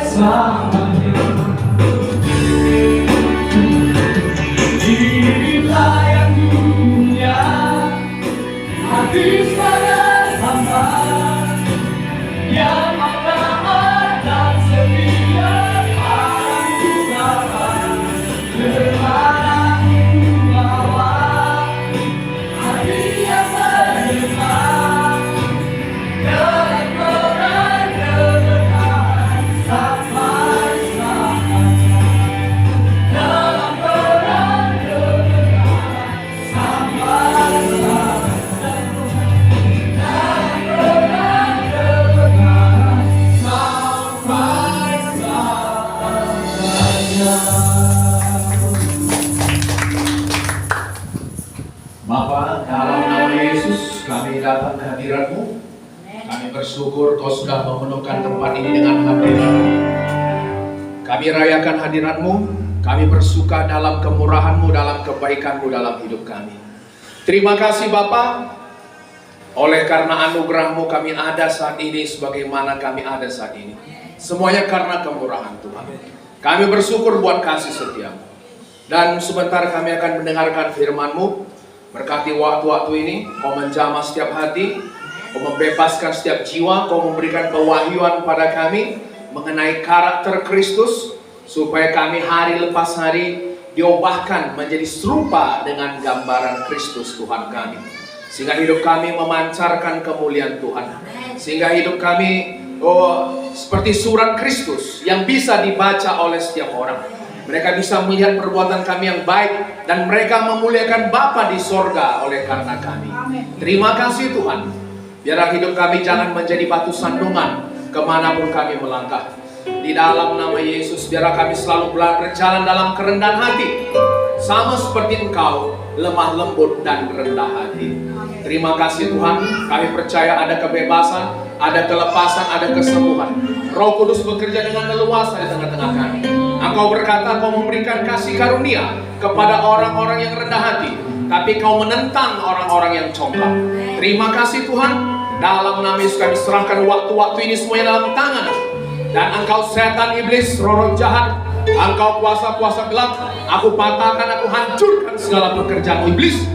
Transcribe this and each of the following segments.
selamanya. Inilah yang dunia habis pada hamba, yang amanah dan setia aku dapat kemana ku bawa hati yang mendengar dalam perang kebenaran sampai selamanya. Dalam perang kebenaran sampai selamanya. Dalam perang kebenaran sampai selamanya. Bapa, dalam nama Yesus kami datang ke hadirat-Mu. Kami bersyukur Kau sudah memenuhkan tempat ini dengan hadirat-Mu. Kami rayakan hadirat-Mu. Kami bersuka dalam kemurahan-Mu, dalam kebaikan-Mu dalam hidup kami. Terima kasih Bapa, oleh karena anugerah-Mu kami ada saat ini sebagaimana kami ada saat ini. Semuanya karena kemurahan Tuhan. Kami bersyukur buat kasih setia-Mu. Dan sebentar kami akan mendengarkan firman-Mu. Berkati waktu-waktu ini, Kau menjamah setiap hati, Kau membebaskan setiap jiwa, Kau memberikan pewahyuan pada kami mengenai karakter Kristus, supaya kami hari lepas hari diubahkan menjadi serupa dengan gambaran Kristus Tuhan kami. Sehingga hidup kami memancarkan kemuliaan Tuhan. Sehingga hidup kami seperti surat Kristus yang bisa dibaca oleh setiap orang. Mereka bisa melihat perbuatan kami yang baik dan mereka memuliakan Bapa di sorga oleh karena kami. Terima kasih Tuhan. Biarlah hidup kami jangan menjadi batu sandungan kemanapun kami melangkah. Di dalam nama Yesus, biarlah kami selalu berjalan dalam kerendahan hati, sama seperti Engkau, lemah lembut dan rendah hati. Terima kasih Tuhan. Kami percaya ada kebebasan, ada kelepasan, ada kesembuhan. Roh Kudus bekerja dengan leluasa di tengah-tengah kami. Engkau berkata Kau memberikan kasih karunia kepada orang-orang yang rendah hati, tapi Kau menentang orang-orang yang congkak. Terima kasih Tuhan. Dalam nama Yesus kami serahkan waktu-waktu ini semuanya dalam tangan. Dan Engkau setan iblis, roh jahat, Engkau kuasa-kuasa gelap, aku patahkan, aku hancurkan segala pekerjaan iblis.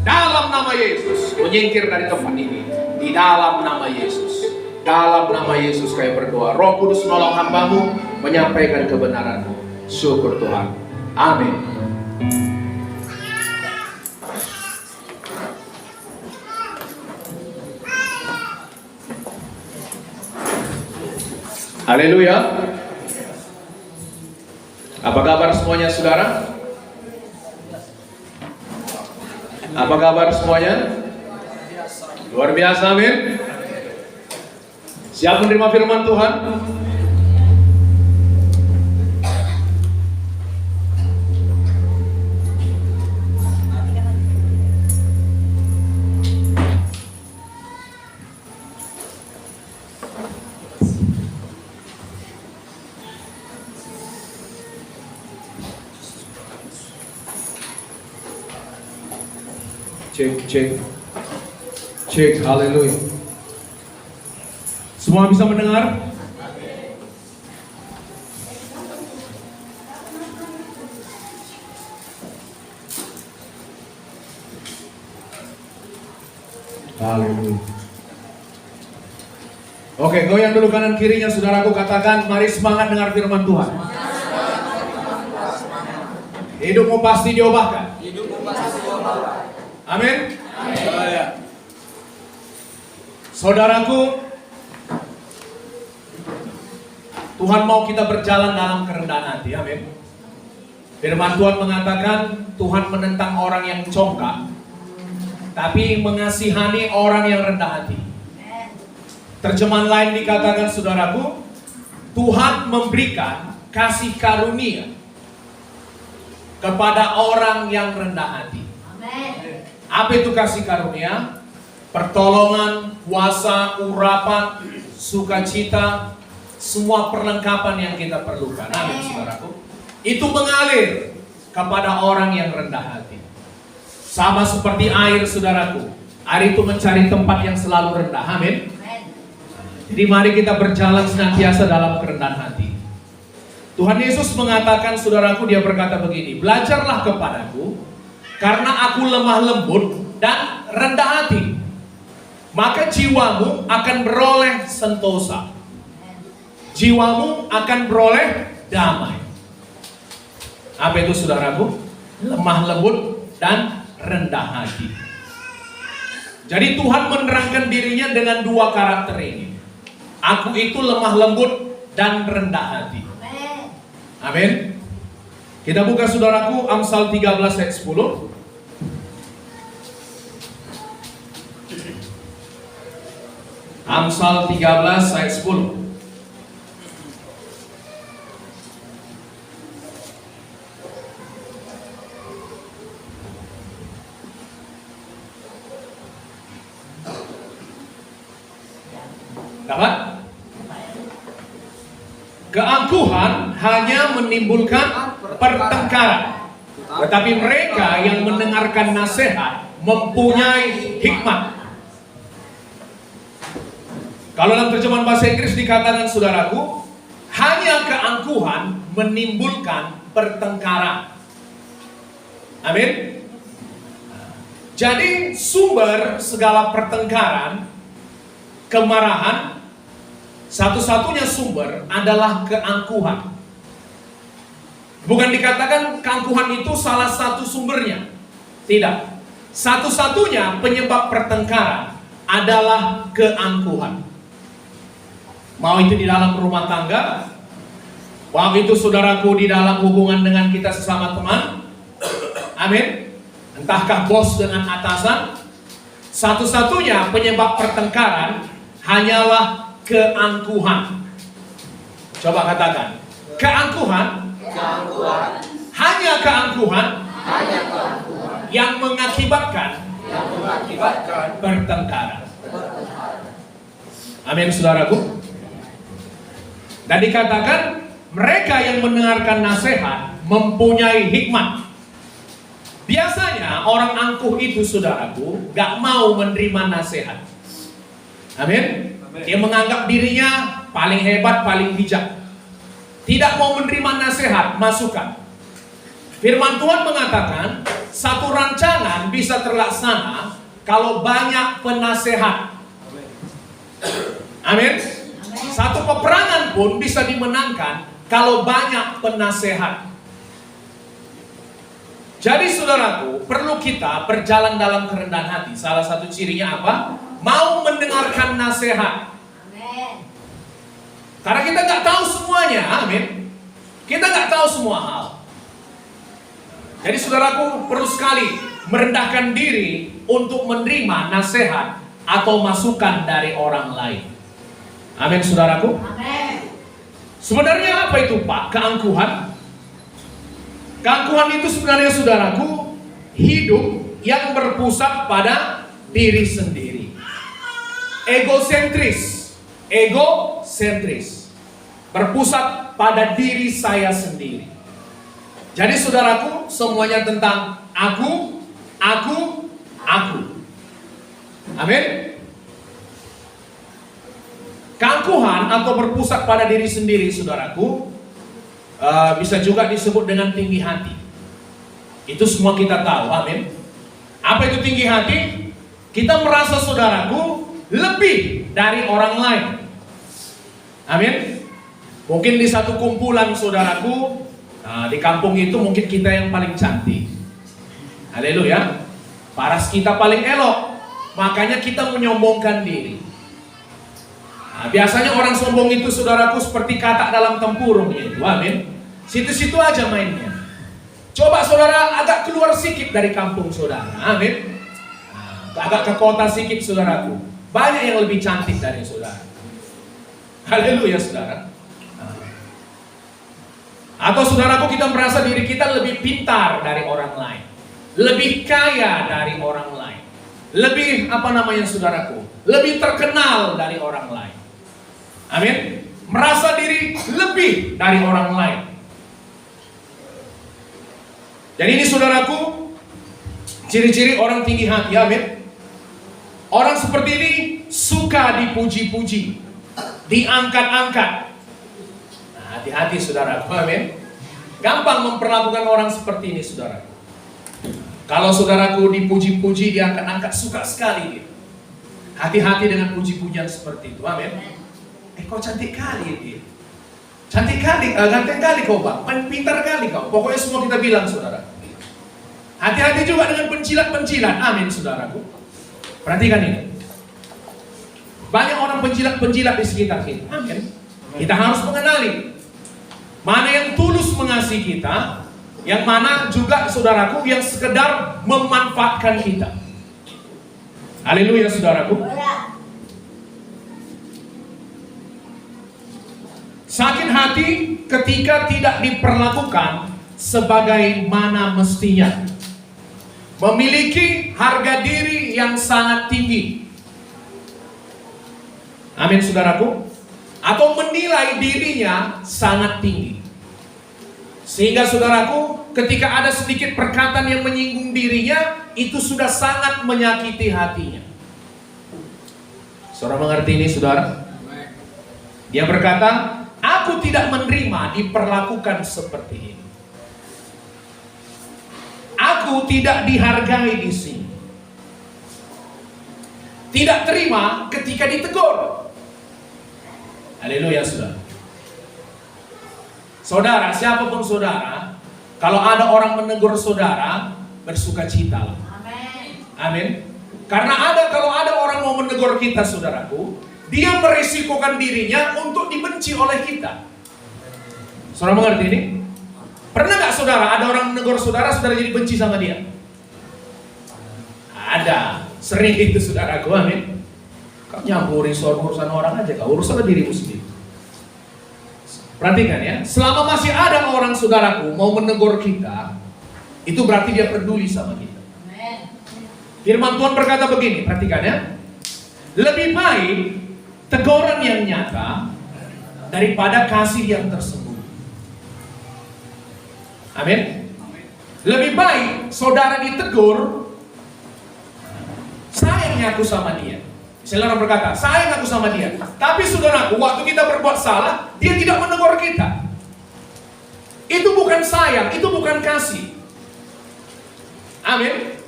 Dalam nama Yesus, menyingkir dari tempat ini. Di dalam nama Yesus. Dalam nama Yesus kami berdoa. Roh Kudus menolong hamba-Mu menyampaikan kebenaran-Mu. Syukur Tuhan. Amin. Haleluya. Apa kabar semuanya saudara? Apa kabar semuanya? Luar biasa, amin. Siap menerima firman Tuhan? Cek, haleluya. Semua bisa mendengar? Haleluya. Oke, goyang dulu kanan kirinya saudaraku, katakan, mari semangat dengar firman Tuhan. Hidupmu pasti diubahkan. Amin. Saudaraku, Tuhan mau kita berjalan dalam kerendahan hati. Amin. Firman Tuhan mengatakan Tuhan menentang orang yang congkak, tapi mengasihani orang yang rendah hati. Terjemahan lain dikatakan saudaraku, Tuhan memberikan kasih karunia kepada orang yang rendah hati. Apa itu kasih karunia? Pertolongan, kuasa, urapan, sukacita, semua perlengkapan yang kita perlukan. Amin, saudaraku. Itu mengalir kepada orang yang rendah hati. Sama seperti air, saudaraku. Air itu mencari tempat yang selalu rendah. Amin. Jadi mari kita berjalan senantiasa dalam kerendahan hati. Tuhan Yesus mengatakan, saudaraku, dia berkata begini, belajarlah kepadaku, karena aku lemah lembut dan rendah hati, maka jiwamu akan beroleh sentosa. Jiwamu akan beroleh damai. Apa itu, saudaraku? Lemah lembut dan rendah hati. Jadi Tuhan menerangkan dirinya dengan dua karakter ini. Aku itu lemah lembut dan rendah hati. Amin. Kita buka, saudaraku, Amsal 13 ayat 10. Amsal 13 ayat 10. Dapat? Keangkuhan hanya menimbulkan pertengkaran, tetapi mereka yang mendengarkan nasihat mempunyai hikmat. Kalau dalam terjemahan bahasa Inggris dikatakan, saudaraku, hanya keangkuhan menimbulkan pertengkaran. Amin. Jadi sumber segala pertengkaran, kemarahan, satu-satunya sumber adalah keangkuhan. Bukan dikatakan keangkuhan itu salah satu sumbernya. Tidak. Satu-satunya penyebab pertengkaran adalah keangkuhan. Mau itu di dalam rumah tangga, mau itu, saudaraku, di dalam hubungan dengan kita sesama teman. Amin. Entahkah bos dengan atasan. Satu-satunya penyebab pertengkaran hanyalah keangkuhan. Coba katakan, keangkuhan. Hanya keangkuhan yang mengakibatkan pertengkaran. Amin, saudaraku. Dan dikatakan, mereka yang mendengarkan nasihat mempunyai hikmat. Biasanya orang angkuh itu, saudaraku, gak mau menerima nasihat. Amin. Dia menganggap dirinya paling hebat, paling bijak. Tidak mau menerima nasihat, masukan. Firman Tuhan mengatakan, satu rancangan bisa terlaksana kalau banyak penasehat. Amin. Satu peperangan pun bisa dimenangkan kalau banyak penasehat. Jadi, saudaraku, perlu kita berjalan dalam kerendahan hati. Salah satu cirinya apa? Mau mendengarkan nasihat. Amin. Karena kita nggak tahu semuanya. Amin. Kita nggak tahu semua hal. Jadi, saudaraku, perlu sekali merendahkan diri untuk menerima nasihat atau masukan dari orang lain. Amin, saudaraku. Amin. Sebenarnya apa itu, Pak? Keangkuhan. Keangkuhan itu sebenarnya, saudaraku, hidup yang berpusat pada diri sendiri. Egosentris. Berpusat pada diri saya sendiri. Jadi, saudaraku, semuanya tentang aku. Amin. Keangkuhan atau berpusat pada diri sendiri, saudaraku, bisa juga disebut dengan tinggi hati. Itu semua kita tahu. Amin. Apa itu tinggi hati? Kita merasa, saudaraku, lebih dari orang lain. Amin. Mungkin di satu kumpulan, saudaraku, di kampung itu mungkin kita yang paling cantik. Haleluya. Paras kita paling elok. Makanya kita menyombongkan diri. Biasanya orang sombong itu, saudaraku, seperti katak dalam tempurung itu. Amin. Situ-situ aja mainnya. Coba saudara agak keluar sedikit dari kampung saudara. Amin. Agak ke kota sedikit, saudaraku. Banyak yang lebih cantik dari saudara. Haleluya, saudara. Atau, saudaraku, kita merasa diri kita lebih pintar dari orang lain, lebih kaya dari orang lain, lebih saudaraku, lebih terkenal dari orang lain. Amin. Merasa diri lebih dari orang lain. Jadi ini, saudaraku, ciri-ciri orang tinggi hati. Amin. Orang seperti ini suka dipuji-puji, diangkat-angkat. Hati-hati. hati saudaraku, amin. Gampang memperlakukan orang seperti ini saudaraku. Kalau saudaraku dipuji-puji, dia akan angkat, suka sekali dia. Hati-hati dengan puji-pujian seperti itu, amin. Kau cantik kali dia. Cantik kali, ganteng kali kau bang, pintar kali kau. Pokoknya semua kita bilang saudara. Hati-hati juga dengan penjilat-penjilat, amin saudaraku. Perhatikan ini. Banyak orang penjilat-penjilat di sekitar kita, amin. Kita harus mengenali mana yang tulus mengasihi kita, yang mana juga saudaraku yang sekedar memanfaatkan kita. Haleluya saudaraku. Sakit hati ketika tidak diperlakukan sebagaimana mestinya. Memiliki harga diri yang sangat tinggi. Amin saudaraku. Atau menilai dirinya sangat tinggi. Sehingga saudaraku, ketika ada sedikit perkataan yang menyinggung dirinya, itu sudah sangat menyakiti hatinya. Saudara mengerti ini saudara? Dia berkata, aku tidak menerima diperlakukan seperti ini. Aku tidak dihargai di sini. Tidak terima ketika ditegur. Haleluya saudara. Saudara, siapapun saudara, kalau ada orang menegur saudara, bersukacitalah. Amin. Amin. Karena kalau ada orang mau menegur kita saudaraku, dia merisikokan dirinya untuk dibenci oleh kita. Saudara mengerti ini? Pernah gak saudara ada orang menegur saudara, saudara jadi benci sama dia? Ada. Sering itu saudaraku, amin. Kau nyampuri urusan orang aja, kau urusan dirimu sendiri. Perhatikan ya, selama masih ada orang saudaraku mau menegur kita, itu berarti dia peduli sama kita. Firman Tuhan berkata begini, perhatikan ya. Lebih baik teguran yang nyata daripada kasih yang tersembunyi. Amin. Lebih baik saudara ditegur, sayangnya aku sama dia. Misalnya orang berkata, sayang aku sama dia. Tapi saudaraku, waktu kita berbuat salah, dia tidak menegur kita. Itu bukan sayang, itu bukan kasih. Amin.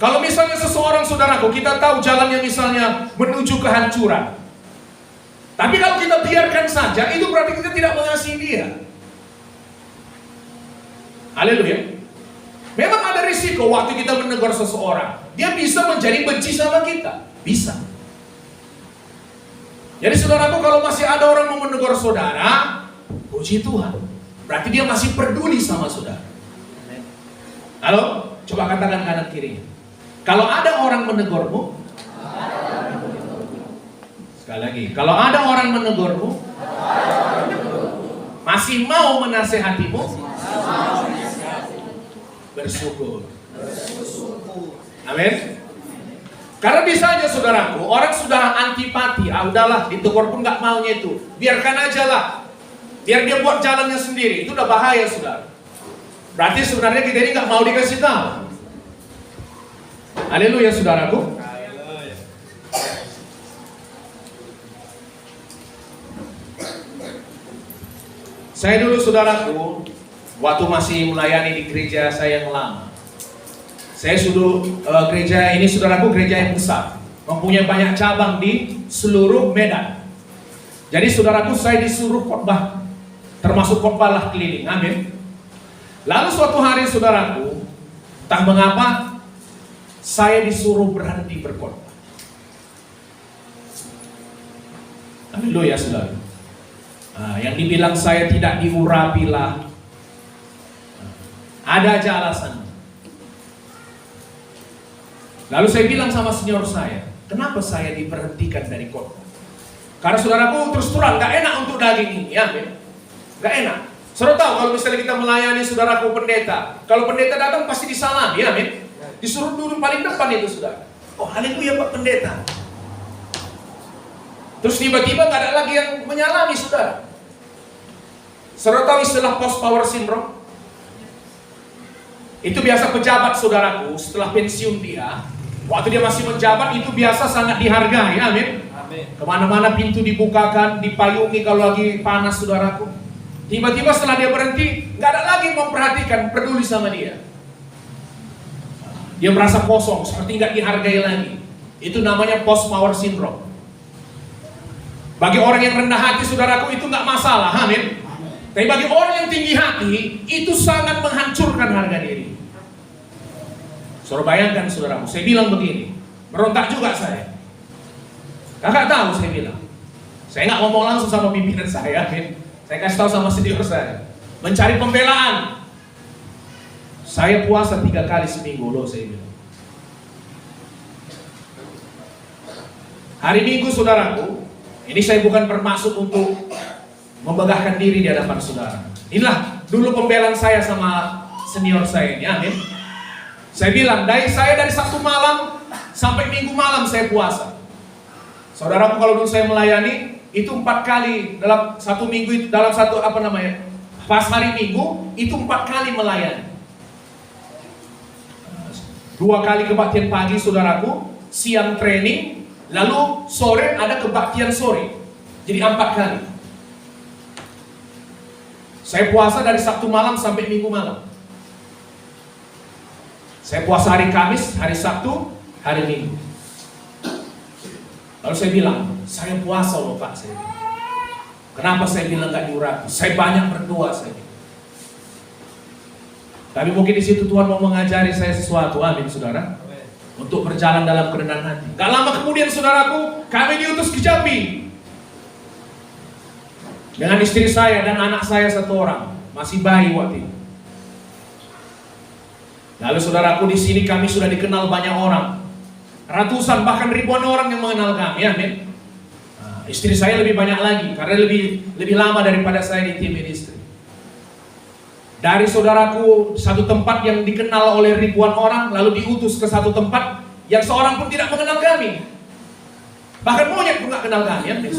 Kalau misalnya seseorang saudaraku, kita tahu jalannya misalnya menuju kehancuran. Tapi kalau kita biarkan saja, itu berarti kita tidak mengasihi dia. Haleluya. Memang ada risiko waktu kita menegur seseorang, dia bisa menjadi benci sama kita. Bisa. Jadi saudaraku, kalau masih ada orang mau menegur saudara, puji Tuhan, berarti dia masih peduli sama saudara. Halo? Coba katakan kanan kirinya. Kalau ada orang menegurmu, sekali lagi, kalau ada orang menegurmu, masih mau menasehatimu, bersyukur. Amin. Karena bisa aja saudaraku, orang sudah antipati, udahlah ditegur pun gak maunya itu, biarkan aja lah, biar dia buat jalannya sendiri, itu udah bahaya saudara. Berarti sebenarnya kita ini gak mau dikasih tahu. Haleluya saudaraku. Saya dulu saudaraku, waktu masih melayani di gereja saya yang lama, saya sudah gereja ini saudaraku, gereja yang besar, mempunyai banyak cabang di seluruh Medan. Jadi saudaraku, saya disuruh khotbah, termasuk khotbah lah keliling, amin. Lalu suatu hari saudaraku, entah mengapa saya disuruh berhenti berkhotbah. Haleluya saudara. Yang dibilang saya tidak diurapilah, ada aja alasan. Lalu saya bilang sama senior saya, kenapa saya diberhentikan dari khotbah? Karena saudaraku terus terang gak enak untuk daging ini, ya, gak enak. Saudara tahu kalau misalnya kita melayani saudaraku pendeta, kalau pendeta datang pasti disalami, ya, disuruh duduk paling depan itu saudara. Oh haleluya Pak Pendeta. Terus tiba-tiba gak ada lagi yang menyalami saudara. Saudara tahu istilah post power syndrome? Itu biasa pejabat saudaraku setelah pensiun dia, waktu dia masih menjabat itu biasa sangat dihargai, amin. Kemana-mana pintu dibukakan, dipayungi kalau lagi panas saudaraku. Tiba-tiba setelah dia berhenti, nggak ada lagi memperhatikan, peduli sama dia. Dia merasa kosong, seperti nggak dihargai lagi. Itu namanya post power syndrome. Bagi orang yang rendah hati saudaraku itu nggak masalah, amin. Tapi bagi orang yang tinggi hati, itu sangat menghancurkan harga diri. Saudara bayangkan saudaraku, saya bilang begini, merontak juga saya. Kakak tahu saya bilang, saya nggak ngomong langsung sama pimpinan saya, amin. Saya kasih tahu sama senior saya, mencari pembelaan. Saya puasa 3 kali seminggu loh, saya bilang. Hari Minggu saudaraku, ini saya bukan bermaksud untuk membegahkan diri di hadapan saudara. Inilah dulu pembelaan saya sama senior saya ini, amin. Saya bilang, dari Sabtu malam sampai Minggu malam saya puasa. Saudaraku, kalau dulu saya melayani, itu 4 kali dalam satu minggu itu, dalam satu pas hari Minggu, itu 4 kali melayani. 2 kali kebaktian pagi saudaraku, siang training, lalu sore ada kebaktian sore. Jadi 4 kali. Saya puasa dari Sabtu malam sampai Minggu malam. Saya puasa hari Kamis, hari Sabtu, hari Minggu. Lalu saya bilang, saya puasa loh Pak. Saya bilang. Kenapa saya bilang gak diurapi? Saya banyak berdoa saya bilang. Tapi mungkin di situ Tuhan mau mengajari saya sesuatu, amin saudara. Untuk berjalan dalam kerendahan hati. Gak lama kemudian saudaraku, kami diutus ke Jambi. Dengan istri saya dan anak saya 1 orang, masih bayi waktu itu. Lalu saudaraku, di sini kami sudah dikenal banyak orang, ratusan bahkan ribuan orang yang mengenal kami, amin. Nah, istri saya lebih banyak lagi karena lebih lama daripada saya di tim ministry. Dari saudaraku, satu tempat yang dikenal oleh ribuan orang, lalu diutus ke satu tempat yang seorang pun tidak mengenal kami. Bahkan monyet pun tidak kenal kami, amin.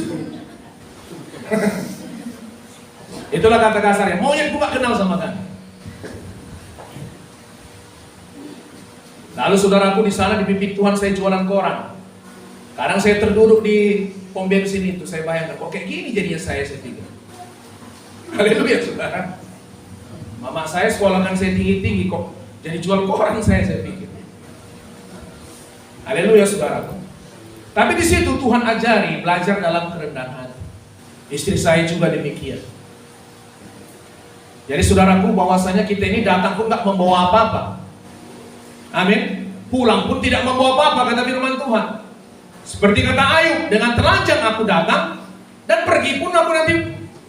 Itulah kata kasarnya, monyet pun gak kenal sama kami. Lalu saudaraku, di sana dipimpin Tuhan saya jualan koran. Kadang saya terduduk di pom bensin itu, saya bayangkan, kok kayak gini jadinya saya pikir. Haleluya saudara. Mama saya sekolahkan saya tinggi-tinggi, kok jadi jual koran saya pikir. Haleluya saudaraku. Tapi di situ Tuhan ajari belajar dalam kerendahan hati. Istri saya juga demikian. Jadi saudaraku, bahwasanya kita ini datang pun gak membawa apa-apa. Amin. Pulang pun tidak membawa apa-apa, kata firman Tuhan. Seperti kata Ayub, dengan telanjang aku datang, dan pergi pun aku nanti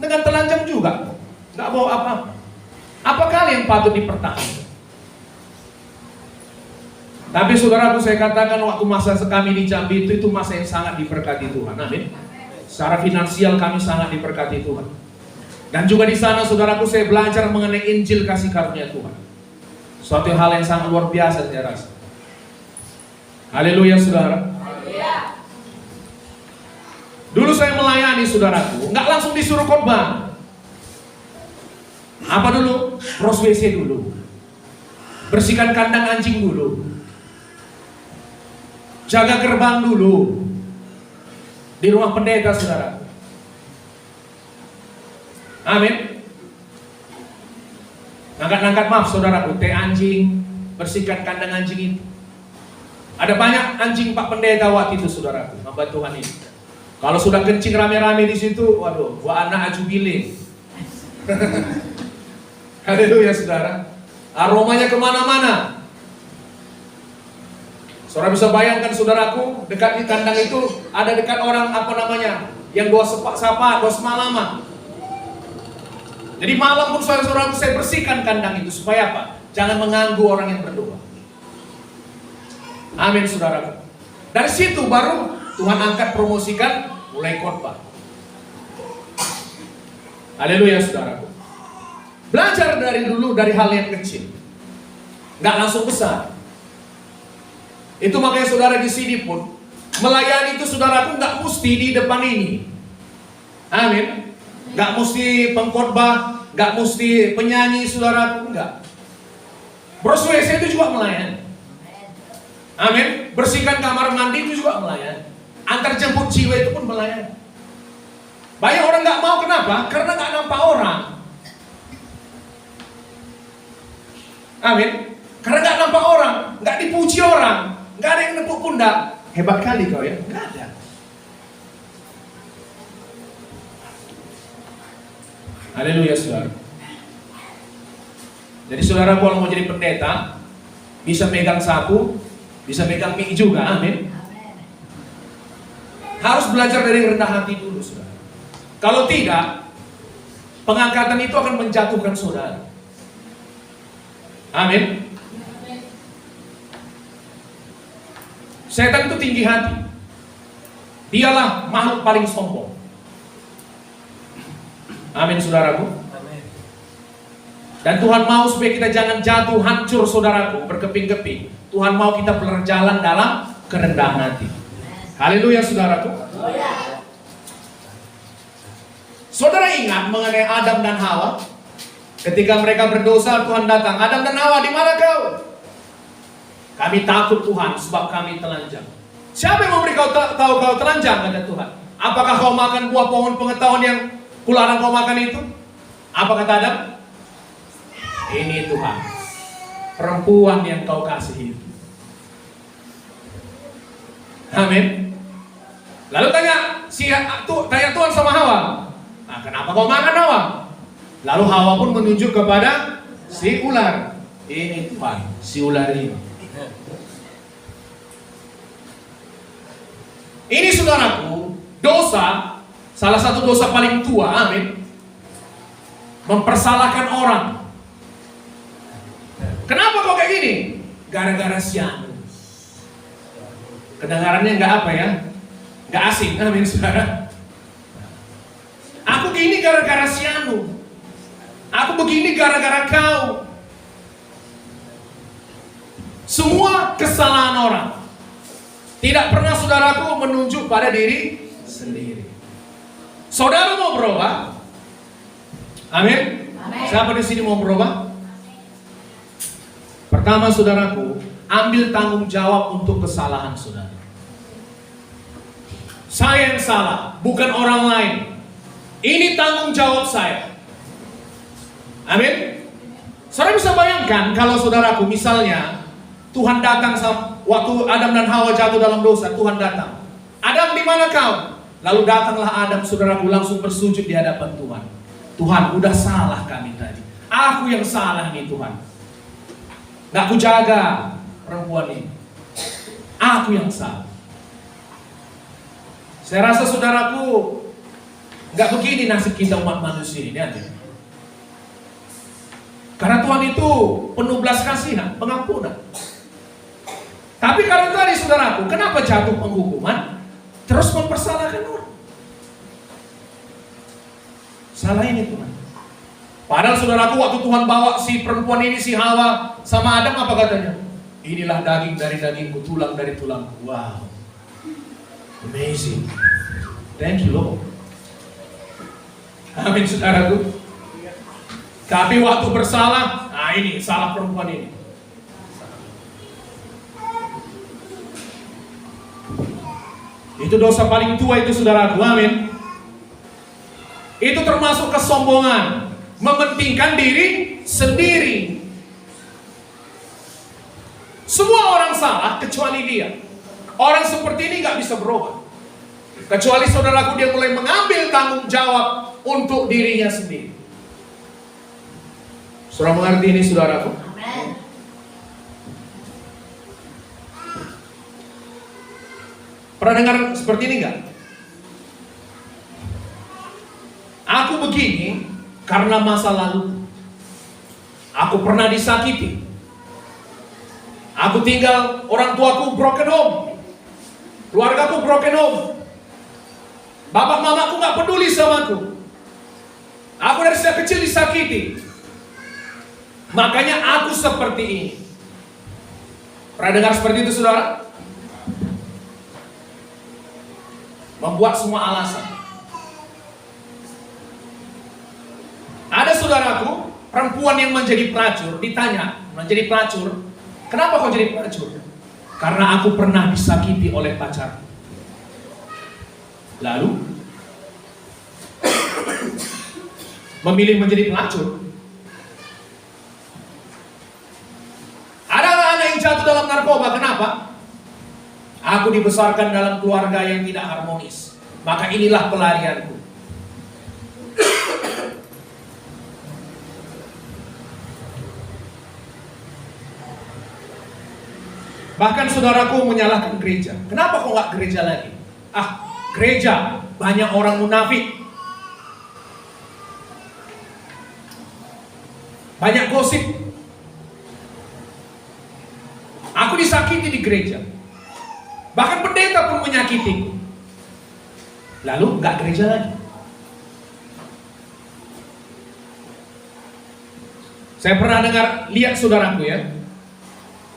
dengan telanjang juga. Gak bawa apa-apa. Apa kali yang patut dipertahankan? Tapi saudaraku, saya katakan waktu masa kami di Jambi itu masa yang sangat diberkati Tuhan. Amin. Secara finansial kami sangat diberkati Tuhan. Dan juga di sana saudaraku, saya belajar mengenai Injil kasih karunia Tuhan. Suatu hal yang sangat luar biasa saya rasa. Haleluya saudara. Dulu saya melayani saudaraku, nggak langsung disuruh khotbah. Apa dulu? Bros WC dulu. Bersihkan kandang anjing dulu. Jaga gerbang dulu. Di rumah pendeta saudara. Amin. Angkat-angkat maaf saudaraku, teh anjing, bersihkan kandang anjing itu. Ada banyak anjing Pak Pendeta waktu itu saudaraku, hamba Tuhan ini. Kalau sudah kencing rame-rame di situ, waduh, gua anak ajubiling. Haleluya saudara. Aromanya kemana-mana. Saudara bisa bayangkan saudaraku, dekat di kandang itu ada dekat orang yang doa sapa, doa semalaman. Jadi malam pun saudara-saudara saya bersihkan kandang itu supaya apa? Jangan mengganggu orang yang berdoa. Amin saudara. Dari situ baru Tuhan angkat promosikan mulai khotbah. Haleluya saudara. Belajar dari dulu dari hal yang kecil, nggak langsung besar. Itu makanya saudara di sini pun melayani itu saudaraku nggak mesti di depan ini. Amin. Nggak mesti pengkhotbah, nggak mesti penyanyi saudaraku, enggak. Bros WC itu juga melayani. Amin. Bersihkan kamar mandi itu juga melayani. antar jemput jiwa itu pun melayani. Banyak orang nggak mau, kenapa? Karena nggak nampak orang. Amin. Karena nggak nampak orang, nggak dipuji orang, nggak ada yang nepuk pundak. Hebat kali kau ya, nggak ada. Haleluya saudara. Jadi saudara kalau mau jadi pendeta, bisa megang sapu, bisa megang mic juga, amin. Harus belajar dari rendah hati dulu saudara. Kalau tidak, pengangkatan itu akan menjatuhkan saudara. Amin. Setan itu tinggi hati. Dialah makhluk paling sombong. Amin saudaraku. Dan Tuhan mau supaya kita jangan jatuh hancur saudaraku, berkeping-keping. Tuhan mau kita berjalan dalam kerendahan hati. Haleluya saudaraku. Saudara ingat mengenai Adam dan Hawa? Ketika mereka berdosa, Tuhan datang. Adam dan Hawa, di mana kau? Kami takut Tuhan sebab kami telanjang. Siapa yang memberi kau tahu kau telanjang, kata Tuhan? Apakah kau makan buah pohon pengetahuan yang kularang kau makan itu? Apa kata Adam? Ini Tuhan, perempuan yang kau kasihi. Amin. Lalu tanya Tuhan sama Hawa, nah kenapa kau makan Hawa? Lalu Hawa pun menunjuk kepada si ular. Ini Tuhan, si ular ini. Ini saudaraku, dosa, salah satu dosa paling tua, amin. Mempersalahkan orang. Kenapa kok kayak gini? Gara-gara sianu. Kedengarannya nggak apa ya? Nggak asing, amin saudara. Aku gini gara-gara sianu. Aku begini gara-gara kau. Semua kesalahan orang. Tidak pernah saudaraku menunjuk pada diri sendiri. Saudara mau berubah? Amin. Siapa di sini mau berubah? Pertama saudaraku, ambil tanggung jawab untuk kesalahan saudara. Saya yang salah, bukan orang lain. Ini tanggung jawab saya. Amin. Saudara bisa bayangkan kalau saudaraku misalnya Tuhan datang waktu Adam dan Hawa jatuh dalam dosa, Tuhan datang. Adam, di mana kau? Lalu datanglah Adam, saudaraku, langsung bersujud di hadapan Tuhan. Tuhan, udah salah kami tadi. Aku yang salah nih Tuhan. Gak ku jaga perempuan ini. Aku yang salah. Saya rasa saudaraku, gak begini nasib kita umat manusia ini. Karena Tuhan itu penuh belas kasihan, pengampunan. Tapi karena tadi saudaraku, kenapa jatuh penghukuman? Terus mempersalahkan orang. Salah ini Tuhan. Padahal saudaraku, waktu Tuhan bawa si perempuan ini, si Hawa sama Adam, apa katanya? Inilah daging dari dagingku, tulang dari tulangku. Wow, amazing. Thank you Lord. Amin saudaraku. Tapi waktu bersalah, nah ini salah perempuan ini. Itu dosa paling tua itu saudaraku, amin. Itu termasuk kesombongan, mementingkan diri sendiri. Semua orang salah kecuali dia. Orang seperti ini gak bisa berubah. Kecuali saudaraku dia mulai mengambil tanggung jawab untuk dirinya sendiri. Saudara mengerti ini saudaraku? Amen. Pernah dengar seperti ini enggak? Aku begini karena masa lalu. Aku pernah disakiti. Aku tinggal, orang tuaku broken home. Keluargaku broken home. Bapak mamaku gak peduli sama aku. Aku dari sejak kecil disakiti. Makanya aku seperti ini. Pernah dengar seperti itu saudara? Membuat semua alasan. Ada saudaraku, perempuan yang menjadi pelacur, ditanya, menjadi pelacur, kenapa kau jadi pelacur? Karena aku pernah disakiti oleh pacarku. lalu memilih menjadi pelacur. Ada anak yang jatuh dalam narkoba, kenapa? Aku dibesarkan dalam keluarga yang tidak harmonis, maka inilah pelarianku. Bahkan saudaraku menyalahkan gereja. Kenapa kok nggak gereja lagi? Gereja banyak orang munafik, banyak gosip. Aku disakiti di gereja, bahkan pendeta pun menyakitiku. Lalu nggak gereja lagi. Saya pernah lihat saudaraku ya,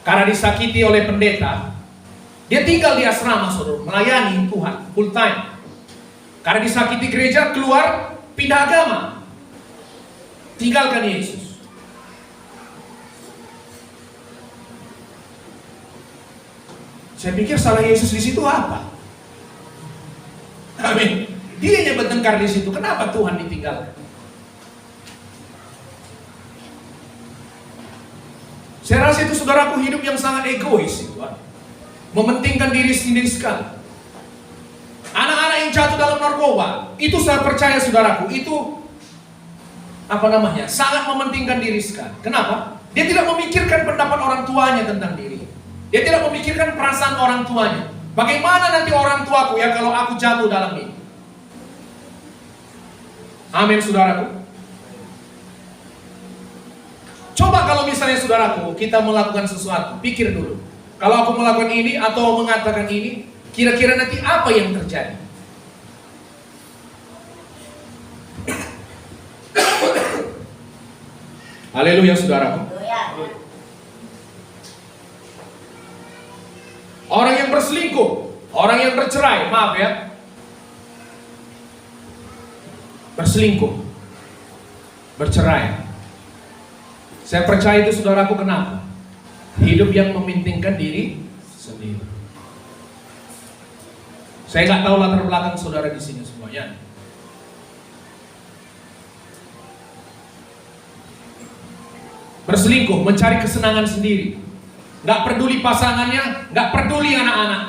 karena disakiti oleh pendeta, dia tinggal di asrama, saudara, melayani Tuhan full time. Karena disakiti gereja, keluar, pindah agama, tinggalkan Yesus. Saya pikir salah Yesus di situ apa? Amin. Dia yang bertengkar di situ. Kenapa Tuhan ditinggalkan? Saya rasa itu saudaraku hidup yang sangat egois itu, mementingkan diri sendiri sekali. Anak-anak yang jatuh dalam narkoba, itu saya percaya saudaraku, itu sangat mementingkan diri sekali. Kenapa? Dia tidak memikirkan pendapat orang tuanya tentang diri. Dia tidak memikirkan perasaan orang tuanya. Bagaimana nanti orang tuaku ya kalau aku jatuh dalam ini? Amin saudaraku. Coba kalau misalnya saudaraku, kita melakukan sesuatu, pikir dulu. Kalau aku melakukan ini atau mengatakan ini, kira-kira nanti apa yang terjadi? Haleluya saudaraku. Orang yang berselingkuh, orang yang bercerai, maaf ya, berselingkuh, bercerai. Saya percaya itu saudaraku, kenapa? Hidup yang mementingkan diri sendiri. Saya nggak tahu latar belakang saudara di sini semuanya. Berselingkuh, mencari kesenangan sendiri, nggak peduli pasangannya, nggak peduli anak-anak.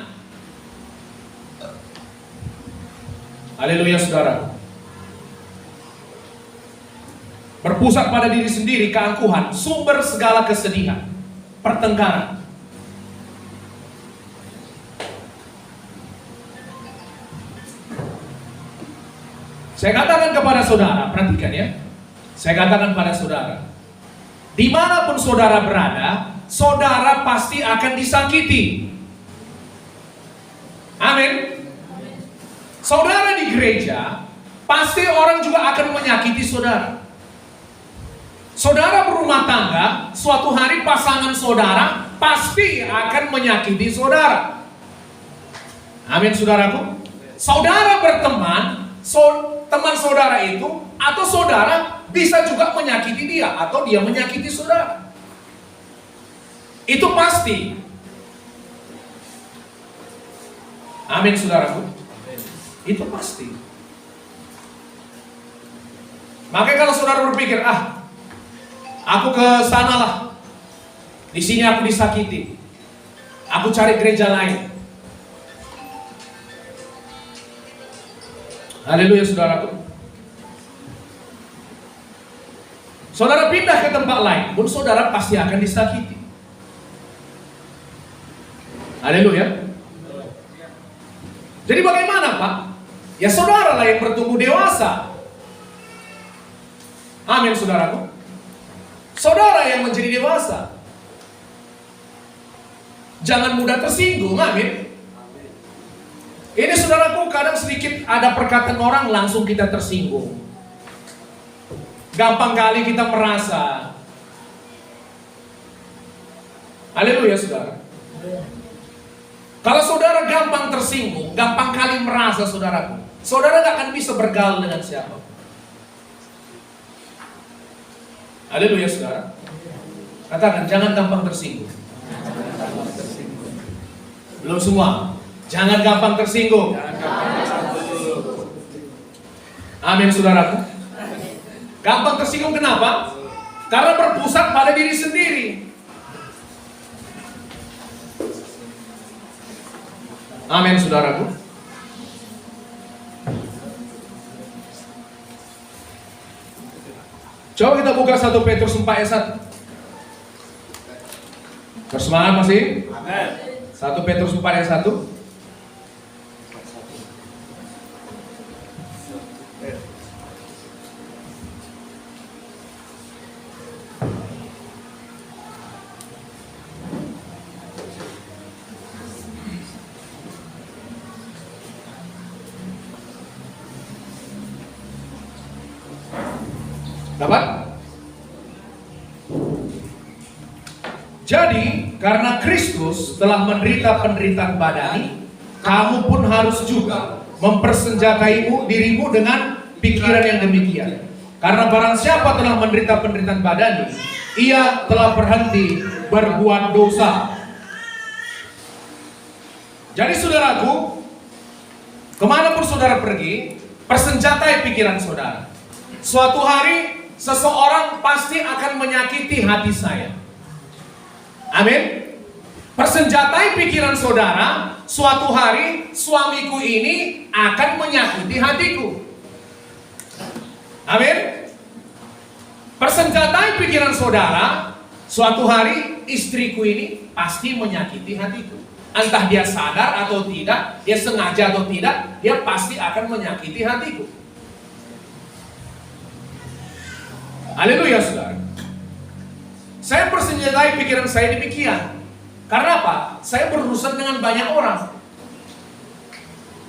Haleluya saudara. Berpusat pada diri sendiri, keangkuhan, sumber segala kesedihan, pertengkaran. Saya katakan kepada saudara, perhatikan ya. Saya katakan pada saudara, dimanapun saudara berada, saudara pasti akan disakiti. Amin. Saudara di gereja, pasti orang juga akan menyakiti saudara. Saudara berumah tangga, suatu hari pasangan saudara pasti akan menyakiti saudara. Amin saudaraku. Saudara berteman, teman saudara itu atau saudara bisa juga menyakiti dia atau dia menyakiti saudara. Itu pasti. Amin saudaraku. Itu pasti. Makanya kalau saudara berpikir, aku ke sana lah, di sini aku disakiti, aku cari gereja lain. Haleluya saudaraku. Saudara pindah ke tempat lain pun saudara pasti akan disakiti. Haleluya. Jadi bagaimana Pak? Ya saudara lah yang bertumbuh dewasa. Amin saudaraku. Saudara yang menjadi dewasa. Jangan mudah tersinggung, amin. Ini saudaraku, kadang sedikit ada perkataan orang langsung kita tersinggung. Gampang kali kita merasa. Haleluya saudara. Kalau saudara gampang tersinggung, gampang kali merasa saudaraku, saudara gak akan bisa bergaul dengan siapa. Haleluya saudara. Katakan, jangan gampang tersinggung. Belum semua. Jangan gampang tersinggung. Amin, saudaraku. Gampang tersinggung kenapa? Karena berpusat pada diri sendiri. Amin, saudaraku. Coba kita buka 1 Petrus 4 ayat 1. Bersemangat masih? Amin. 1 Petrus 4 ayat 1. Dapat? Jadi, karena Kristus telah menderita penderitaan badani, kamu pun harus juga mempersenjataimu dirimu dengan pikiran yang demikian. Karena barang siapa telah menderita penderitaan badani, ia telah berhenti berbuat dosa. Jadi saudaraku, kemanapun saudara pergi, persenjatai pikiran saudara. Suatu hari seseorang pasti akan menyakiti hati saya. Amin. Persenjatai pikiran saudara, suatu hari suamiku ini akan menyakiti hatiku. Amin. Persenjatai pikiran saudara, suatu hari istriku ini pasti menyakiti hatiku. Entah dia sadar atau tidak, dia sengaja atau tidak, dia pasti akan menyakiti hatiku. Haleluya, saudara. Saya persenjatai pikiran saya demikian. Karena apa? Saya berurusan dengan banyak orang.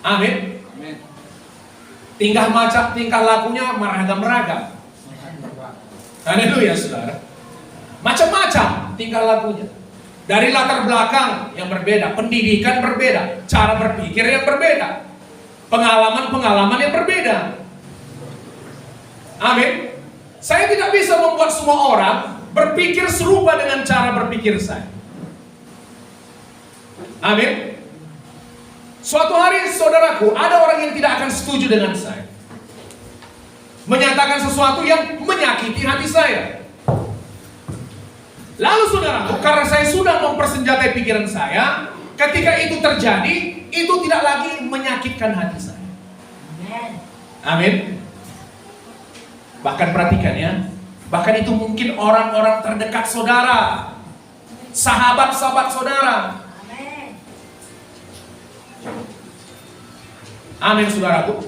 Amin. Tingkah lakunya meragam-ragam. Haleluya, saudara. Macam-macam tingkah lakunya. Dari latar belakang yang berbeda, pendidikan berbeda, cara berpikir yang berbeda, pengalaman-pengalaman yang berbeda. Amin. Saya tidak bisa membuat semua orang berpikir serupa dengan cara berpikir saya. Amin. Suatu hari saudaraku, ada orang yang tidak akan setuju dengan saya, menyatakan sesuatu yang menyakiti hati saya. Lalu saudaraku, karena saya sudah mempersenjatai pikiran saya, ketika itu terjadi, itu tidak lagi menyakitkan hati saya. Amin. Bahkan perhatikan ya, bahkan itu mungkin orang-orang terdekat saudara, sahabat-sahabat saudara. Amin, saudaraku.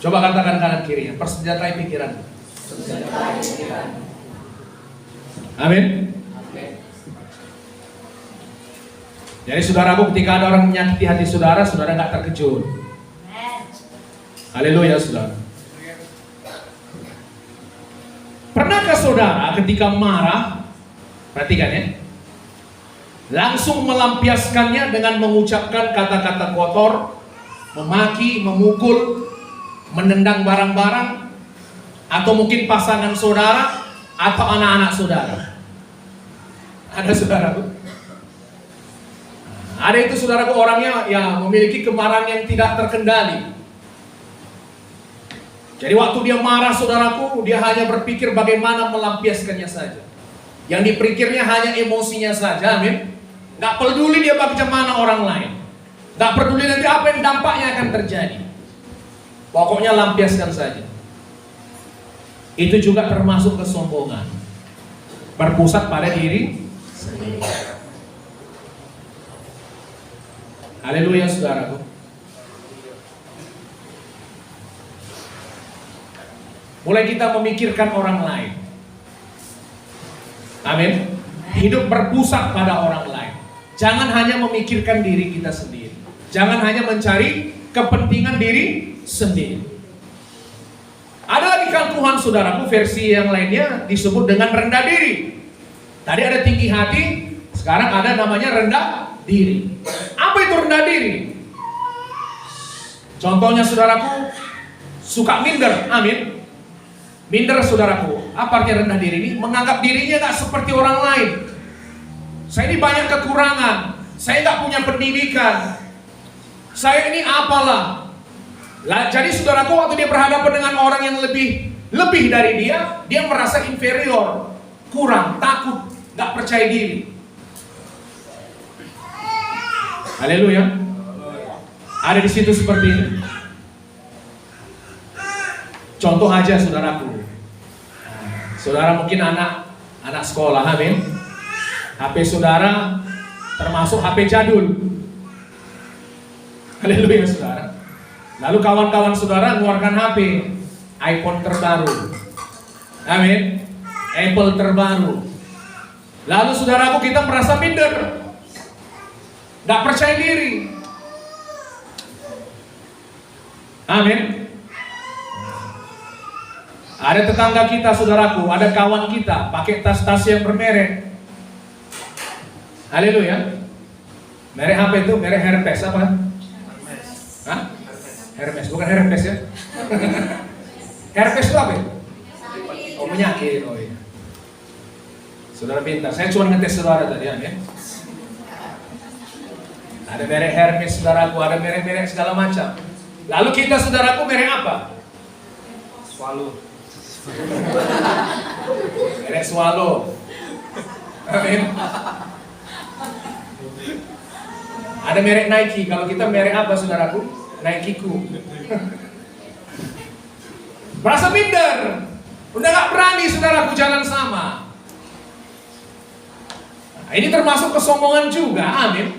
Coba katakan kanan kiri, persenjatai pikiran. Amin. Jadi saudaraku, ketika ada orang menyakiti hati saudara, saudara nggak terkejut. Haleluya, saudara. Pernahkah saudara ketika marah, perhatikan ya, langsung melampiaskannya dengan mengucapkan kata-kata kotor, memaki, memukul, menendang barang-barang, atau mungkin pasangan saudara atau anak-anak saudara? Ada saudaraku? Ada itu saudaraku, orangnya yang memiliki kemarahan yang tidak terkendali. Jadi waktu dia marah saudaraku, dia hanya berpikir bagaimana melampiaskannya saja. Yang dipikirnya hanya emosinya saja, amin. Gak peduli dia bagaimana orang lain. Gak peduli nanti apa yang dampaknya akan terjadi. Pokoknya lampiaskan saja. Itu juga termasuk kesombongan. Berpusat pada diri sendiri. Haleluya, saudaraku. Mulai kita memikirkan orang lain. Amin. Hidup berpusat pada orang lain. Jangan hanya memikirkan diri kita sendiri. Jangan hanya mencari kepentingan diri sendiri. Ada lagi kan Tuhan, saudaraku, versi yang lainnya disebut dengan rendah diri. Tadi ada tinggi hati, sekarang ada namanya rendah diri. Apa itu rendah diri? Contohnya saudaraku, suka minder, amin. Minder saudaraku, apa artinya rendah diri ini? Menganggap dirinya gak seperti orang lain. Saya ini banyak kekurangan. Saya nggak punya pendidikan. Saya ini apalah. Jadi saudaraku, waktu dia berhadapan dengan orang yang lebih dari dia merasa inferior, kurang, takut, nggak percaya diri. Haleluya. Ada di situ seperti ini. Contoh aja saudaraku. Saudara mungkin anak sekolah, amin. HP saudara termasuk HP jadul. Haleluya saudara. Lalu kawan-kawan saudara mengeluarkan HP iPhone terbaru. Amin. Apple terbaru. Lalu saudaraku, kita merasa minder, gak percaya diri. Amin. Ada tetangga kita saudaraku, ada kawan kita pakai tas-tas yang bermerek. Haleluya. Merek apa itu? Merek Hermes apa? Hah? Hermes, bukan Hermes ya? Hermes itu apa? Oh, penyakit. Oh iya. Saudara pintar. Saya cuma ngetes saudara tadi ya. Ada merek Hermes saudaraku, ada merek-merek segala macam. Lalu kita saudaraku merek apa? Swallow. Merek Swallow. Amin. Ada merek Nike. Kalau kita merek apa saudaraku? Nike-ku. Merasa minder. Udah gak berani saudaraku jalan sama. Nah, ini termasuk kesombongan juga. Amin.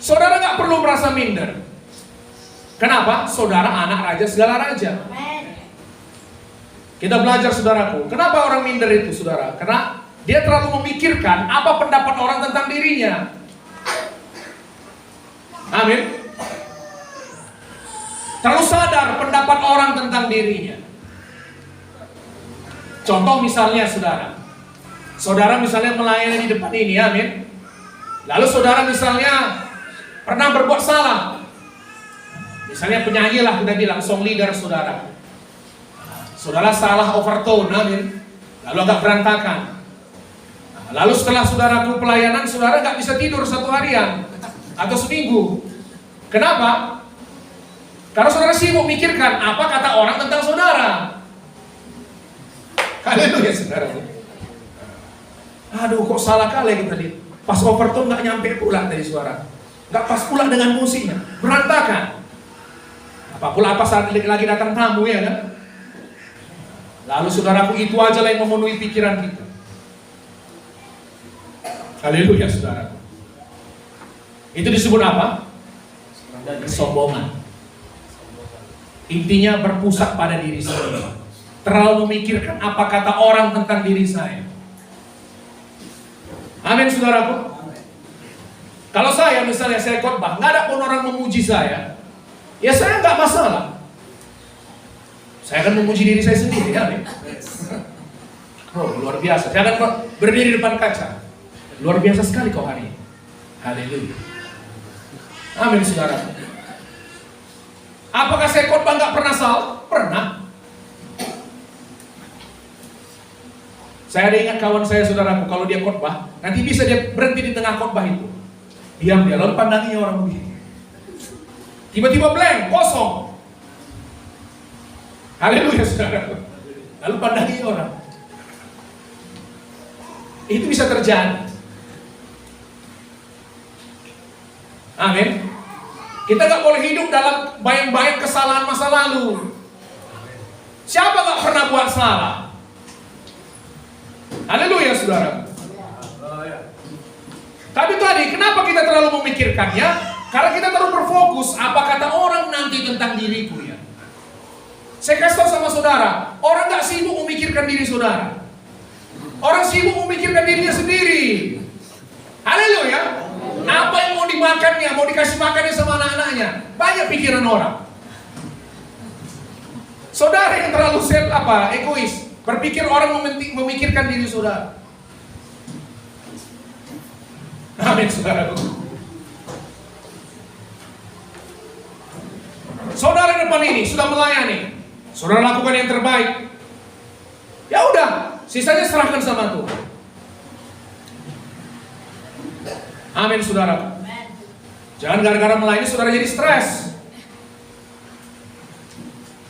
Saudara gak perlu merasa minder. Kenapa? Saudara anak raja segala raja. Kita belajar saudaraku. Kenapa orang minder itu saudara? Karena dia terlalu memikirkan apa pendapat orang tentang dirinya. Amin. Terlalu sadar pendapat orang tentang dirinya. Contoh misalnya saudara misalnya melayani di depan ini, amin. Lalu saudara misalnya pernah berbuat salah. Misalnya penyanyi lah, kita bilang song leader saudara. Saudara salah overtone, amin. Lalu agak berantakan. Lalu setelah saudaraku pelayanan, saudara gak bisa tidur satu harian atau seminggu. Kenapa? Karena saudara sibuk mikirkan apa kata orang tentang saudara. Haleluya saudara. Aduh, kok salah kali kita lihat. Pas overtone gak nyampe pula dari suara. Gak pas pula dengan musiknya. Berantakan. Apa pula apa saat lagi datang tamu ya kan? Lalu saudaraku, itu aja lah yang memenuhi pikiran kita. Haleluya saudara. Itu disebut apa? Kesombongan. Intinya berpusat pada diri sendiri. Terlalu memikirkan apa kata orang tentang diri saya. Amin saudaraku. Kalau saya misalnya saya khotbah, nggak ada pun orang memuji saya, ya saya nggak masalah. Saya akan memuji diri saya sendiri, amin. Oh luar biasa. Saya akan berdiri di depan kaca. Luar biasa sekali kau hari ini. Haleluya. Amin saudara. Apakah saya khotbah nggak pernah salah? Pernah. Saya ada ingat kawan saya saudaraku, kalau dia khotbah, nanti bisa dia berhenti di tengah khotbah itu. Diam dia, lalu pandangi orang begini. Tiba-tiba blank, kosong. Haleluya saudaraku. Lalu pandangi orang. Itu bisa terjadi. Amin. Kita gak boleh hidup dalam bayang-bayang kesalahan masa lalu. Siapa gak pernah buat salah? Haleluya saudara. Tapi tadi kenapa kita terlalu memikirkannya? Karena kita terlalu berfokus apa kata orang nanti tentang diriku ya. Saya kasih tahu sama saudara, orang gak sibuk memikirkan diri saudara. Orang sibuk memikirkan dirinya sendiri. Haleluya. Apa yang mau dimakannya, mau dikasih makannya sama anak-anaknya. Banyak pikiran orang. Saudara yang terlalu egois, berpikir orang memikirkan diri saudara. Amin saudara. Saudara depan ini sudah melayani, saudara lakukan yang terbaik. Ya udah, sisanya serahkan sama Tuhan. Amin saudara. Jangan gara-gara melayani saudara jadi stres.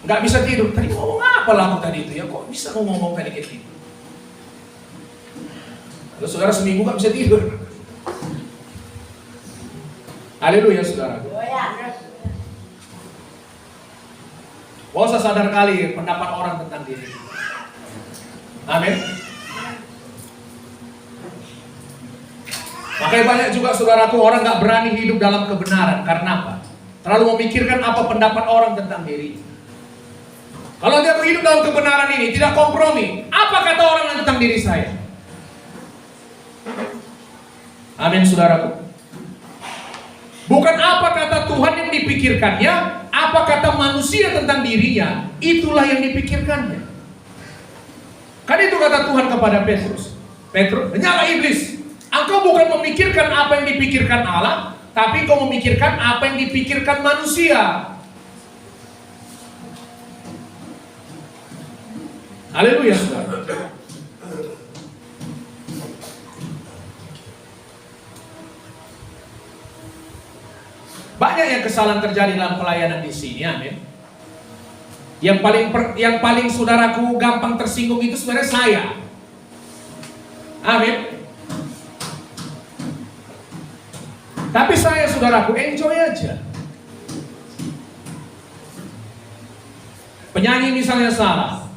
Nggak bisa tidur. Tadi ngomong apa lah aku tadi itu ya? Kok bisa ngomong tadi kayak gitu? Lalu saudara seminggu nggak bisa tidur. Haleluya saudara. Gak usah sadar kali pendapat orang tentang diri. Amin. Makanya banyak juga saudaraku orang gak berani hidup dalam kebenaran. Karena apa? Terlalu memikirkan apa pendapat orang tentang diri. Kalau dia hidup dalam kebenaran ini, tidak kompromi. Apa kata orang tentang diri saya? Amin saudaraku. Bukan apa kata Tuhan yang dipikirkannya, apa kata manusia tentang dirinya, itulah yang dipikirkannya. Kan itu kata Tuhan kepada Petrus. Petrus, nyala iblis. Engkau bukan memikirkan apa yang dipikirkan Allah, tapi engkau memikirkan apa yang dipikirkan manusia. Haleluya saudara. Banyak yang kesalahan terjadi dalam pelayanan di sini, amin. Yang paling saudaraku gampang tersinggung itu sebenarnya saya. Amin. Tapi saya saudaraku enjoy aja. Penyanyi misalnya salah.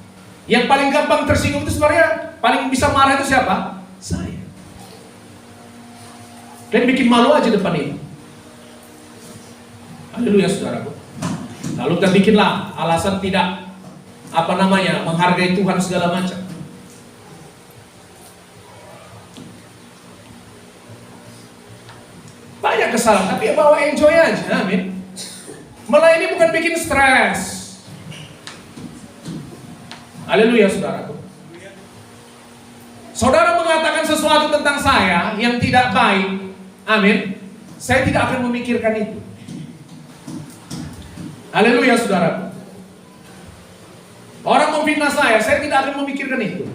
Yang paling gampang tersinggung itu sebenarnya paling bisa marah itu siapa? Saya. Dan bikin malu aja depan itu. Haleluya saudaraku. Lalu kita bikinlah alasan tidak menghargai Tuhan segala macam. Banyak kesalahan, tapi ya bawa enjoy aja, amin. Melayani bukan bikin stres. Haleluya saudaraku. Saudara mengatakan sesuatu tentang saya yang tidak baik, amin. Saya tidak akan memikirkan itu. Haleluya saudara. Orang memfitnah saya tidak akan memikirkan itu.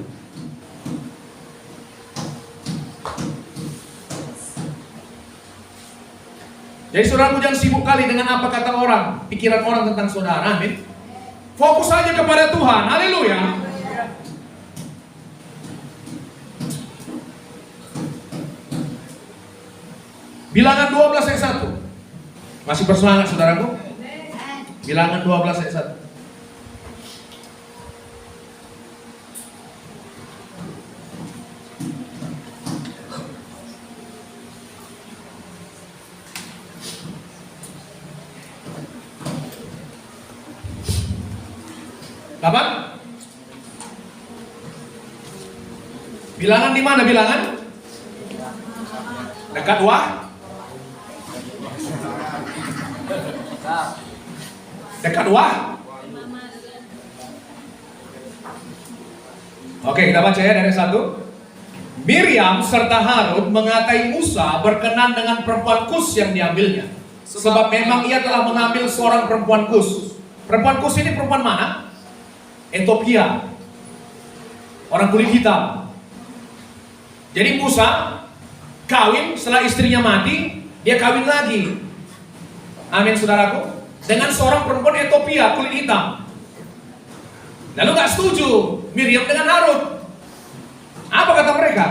Jadi saudaraku jangan sibuk kali dengan apa kata orang, pikiran orang tentang saudara, amin. Fokus saja kepada Tuhan, haleluya. Bilangan 12 ayat 1. Masih bersemangat saudaraku? Bilangan 12 ayat 1. Kapan? Bilangan di mana bilangan? Dekat wah? Dekat wah? Oke, kita baca ya dari 1. Miriam serta Harun mengatai Musa berkenan dengan perempuan Kus yang diambilnya. Sebab memang ia telah mengambil seorang perempuan Kus. Perempuan Kus ini perempuan mana? Ethiopia. Orang kulit hitam. Jadi Musa kawin setelah istrinya mati, dia kawin lagi. Amin saudaraku. Dengan seorang perempuan Ethiopia kulit hitam. Lalu gak setuju Miriam dengan Harun. Apa kata mereka?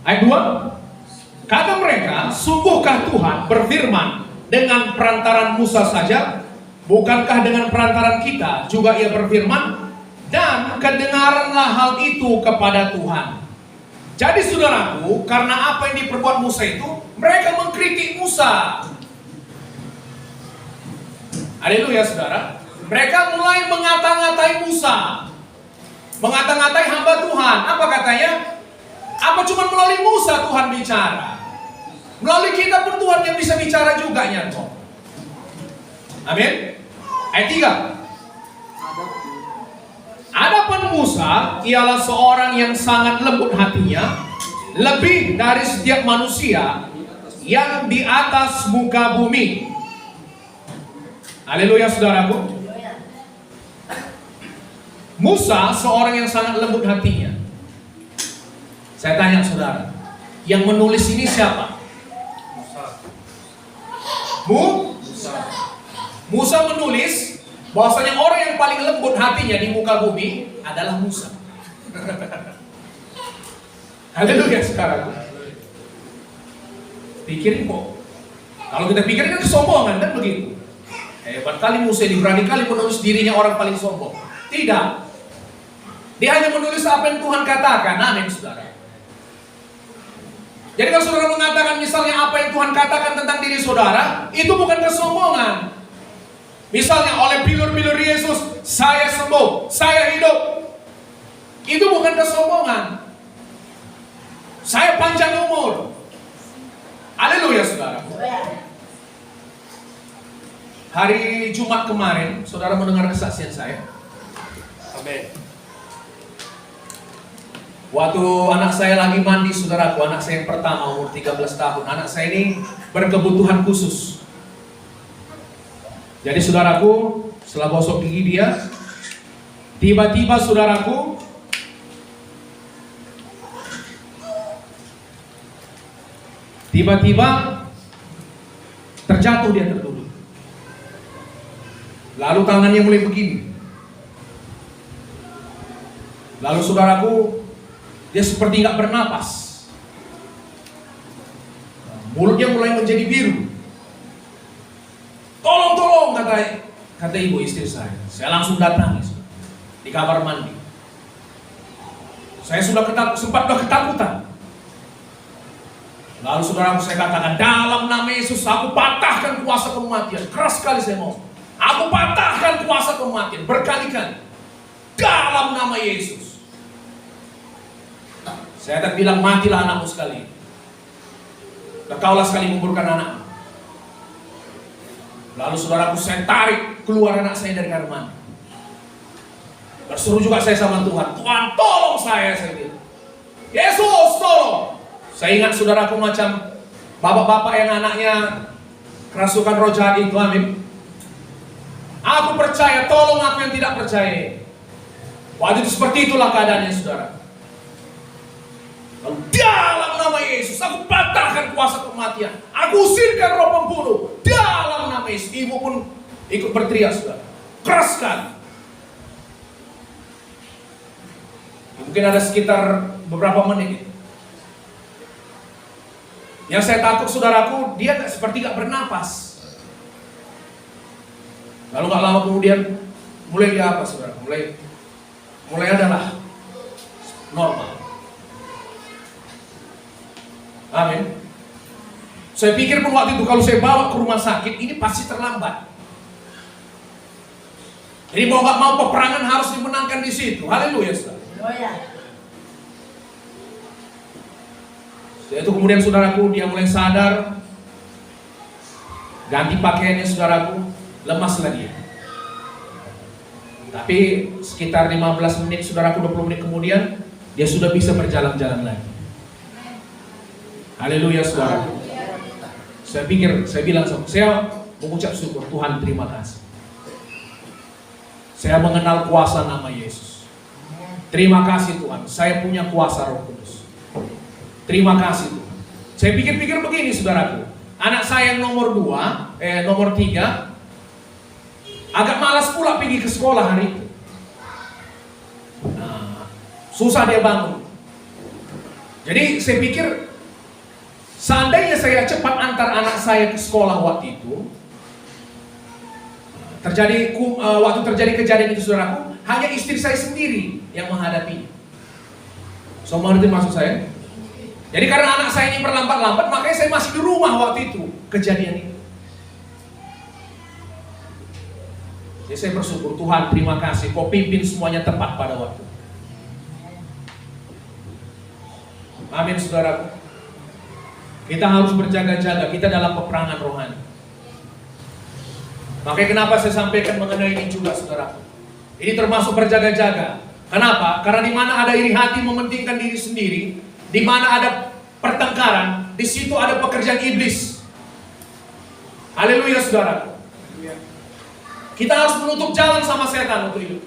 Ayat 2. Kata mereka, sungguhkah Tuhan berfirman dengan perantaran Musa saja? Bukankah dengan perantaran kita juga ia berfirman? Dan kedengaranlah hal itu kepada Tuhan. Jadi saudaraku, karena apa yang diperbuat Musa itu, mereka mengkritik Musa. Haleluya saudara. Mereka mulai mengata-ngatai Musa, mengata-ngatai hamba Tuhan. Apa katanya? Apa cuma melalui Musa Tuhan bicara? Melalui kita pun Tuhan yang bisa bicara juga nyata. Amin. Ayat 3. Adapun Musa ialah seorang yang sangat lembut hatinya, lebih dari setiap manusia yang di atas muka bumi. Haleluya saudaraku. Musa seorang yang sangat lembut hatinya. Saya tanya saudara, Yang menulis ini siapa? Musa menulis bahwasanya orang yang paling lembut hatinya di muka bumi adalah Musa. Haleluya sekarang. Pikirin kok. Kalau kita pikirin kan kesombongan kan begitu. Hebat kali Musa ini, berani kali menulis dirinya orang paling sombong. Tidak. Dia hanya menulis apa yang Tuhan katakan. Amin saudara. Jadi kalau saudara mengatakan misalnya apa yang Tuhan katakan tentang diri saudara, itu bukan kesombongan. Misalnya oleh bilur-bilur Yesus, saya sembuh, saya hidup. Itu bukan kesombongan. Saya panjang umur. Haleluya saudara. Hari Jumat kemarin, saudara mendengar kesaksian saya. Amin. Waktu anak saya lagi mandi, saudaraku, anak saya yang pertama umur 13 tahun. Anak saya ini berkebutuhan khusus. Jadi saudaraku, setelah gosok gigi dia, tiba-tiba saudaraku, terjatuh, dia terduduk. Lalu tangannya mulai begini. Lalu saudaraku, dia seperti nggak bernapas. Mulutnya mulai menjadi biru. Tolong, kata ibu istri saya. Saya langsung datangi di kamar mandi. Saya sudah sempat ketakutan. Lalu saudaraku, saya katakan, dalam nama Yesus aku patahkan kuasa kematian. Keras sekali saya mau. Aku patahkan kuasa kematian berkali-kali. Dalam nama Yesus. Saya tak bilang, matilah anakmu sekali. Engkaulah sekali menguburkan anakmu. Lalu saudaraku, saya tarik keluar anak saya dari kamar mandi. Berseru juga saya sama Tuhan, Tuhan tolong saya bilang. Yesus tolong. Saya ingat saudaraku macam bapak-bapak yang anaknya kerasukan roh jahat itu, amin. Aku percaya, tolong aku yang tidak percaya. Waktu itu seperti itulah keadaannya saudara. Lalu dalam nama Yesus aku patahkan kuasa kematian. Aku usirkan roh pembunuh. Dalam nama Yesus. Ibu pun ikut berteriak saudara. Keras sekali. Mungkin ada sekitar beberapa menit. Yang saya takut saudaraku, dia seperti gak bernapas. Lalu gak lama kemudian mulai dia apa saudara? Mulai adalah normal. Amin. Saya pikir pun waktu itu kalau saya bawa ke rumah sakit, ini pasti terlambat. Jadi mau gak mau peperangan harus dimenangkan di situ. Haleluya saudara. Oh ya. Itu kemudian saudaraku, dia mulai sadar, ganti pakaiannya saudaraku, lemaslah dia. Tapi sekitar 15 menit saudaraku, 20 menit kemudian dia sudah bisa berjalan-jalan lagi. Haleluya saudaraku. Saya bilang, saya mengucap syukur, Tuhan terima kasih. Saya mengenal kuasa nama Yesus. Terima kasih Tuhan, saya punya kuasa Roh Kudus. Terima kasih Tuhan. Saya pikir-pikir begini saudaraku, anak saya yang nomor 3 agak malas pula pergi ke sekolah hari itu. Nah, susah dia bangun. Jadi saya pikir, seandainya saya cepat antar anak saya ke sekolah waktu itu, waktu terjadi kejadian itu saudaraku, hanya istri saya sendiri yang menghadapi. So, mengerti maksud saya? Jadi karena anak saya ini berlambat-lambat, makanya saya masih di rumah waktu itu kejadian itu. Jadi saya bersyukur, Tuhan terima kasih, Kau pimpin semuanya tepat pada waktu. Amin saudaraku. Kita harus berjaga-jaga, kita dalam peperangan rohani. Makanya kenapa saya sampaikan mengenai ini juga saudaraku. Ini termasuk berjaga-jaga. Kenapa? Karena di mana ada iri hati mementingkan diri sendiri, di mana ada pertengkaran, di situ ada pekerjaan iblis. Haleluya saudara. Kita harus menutup jalan sama setan untuk hidup.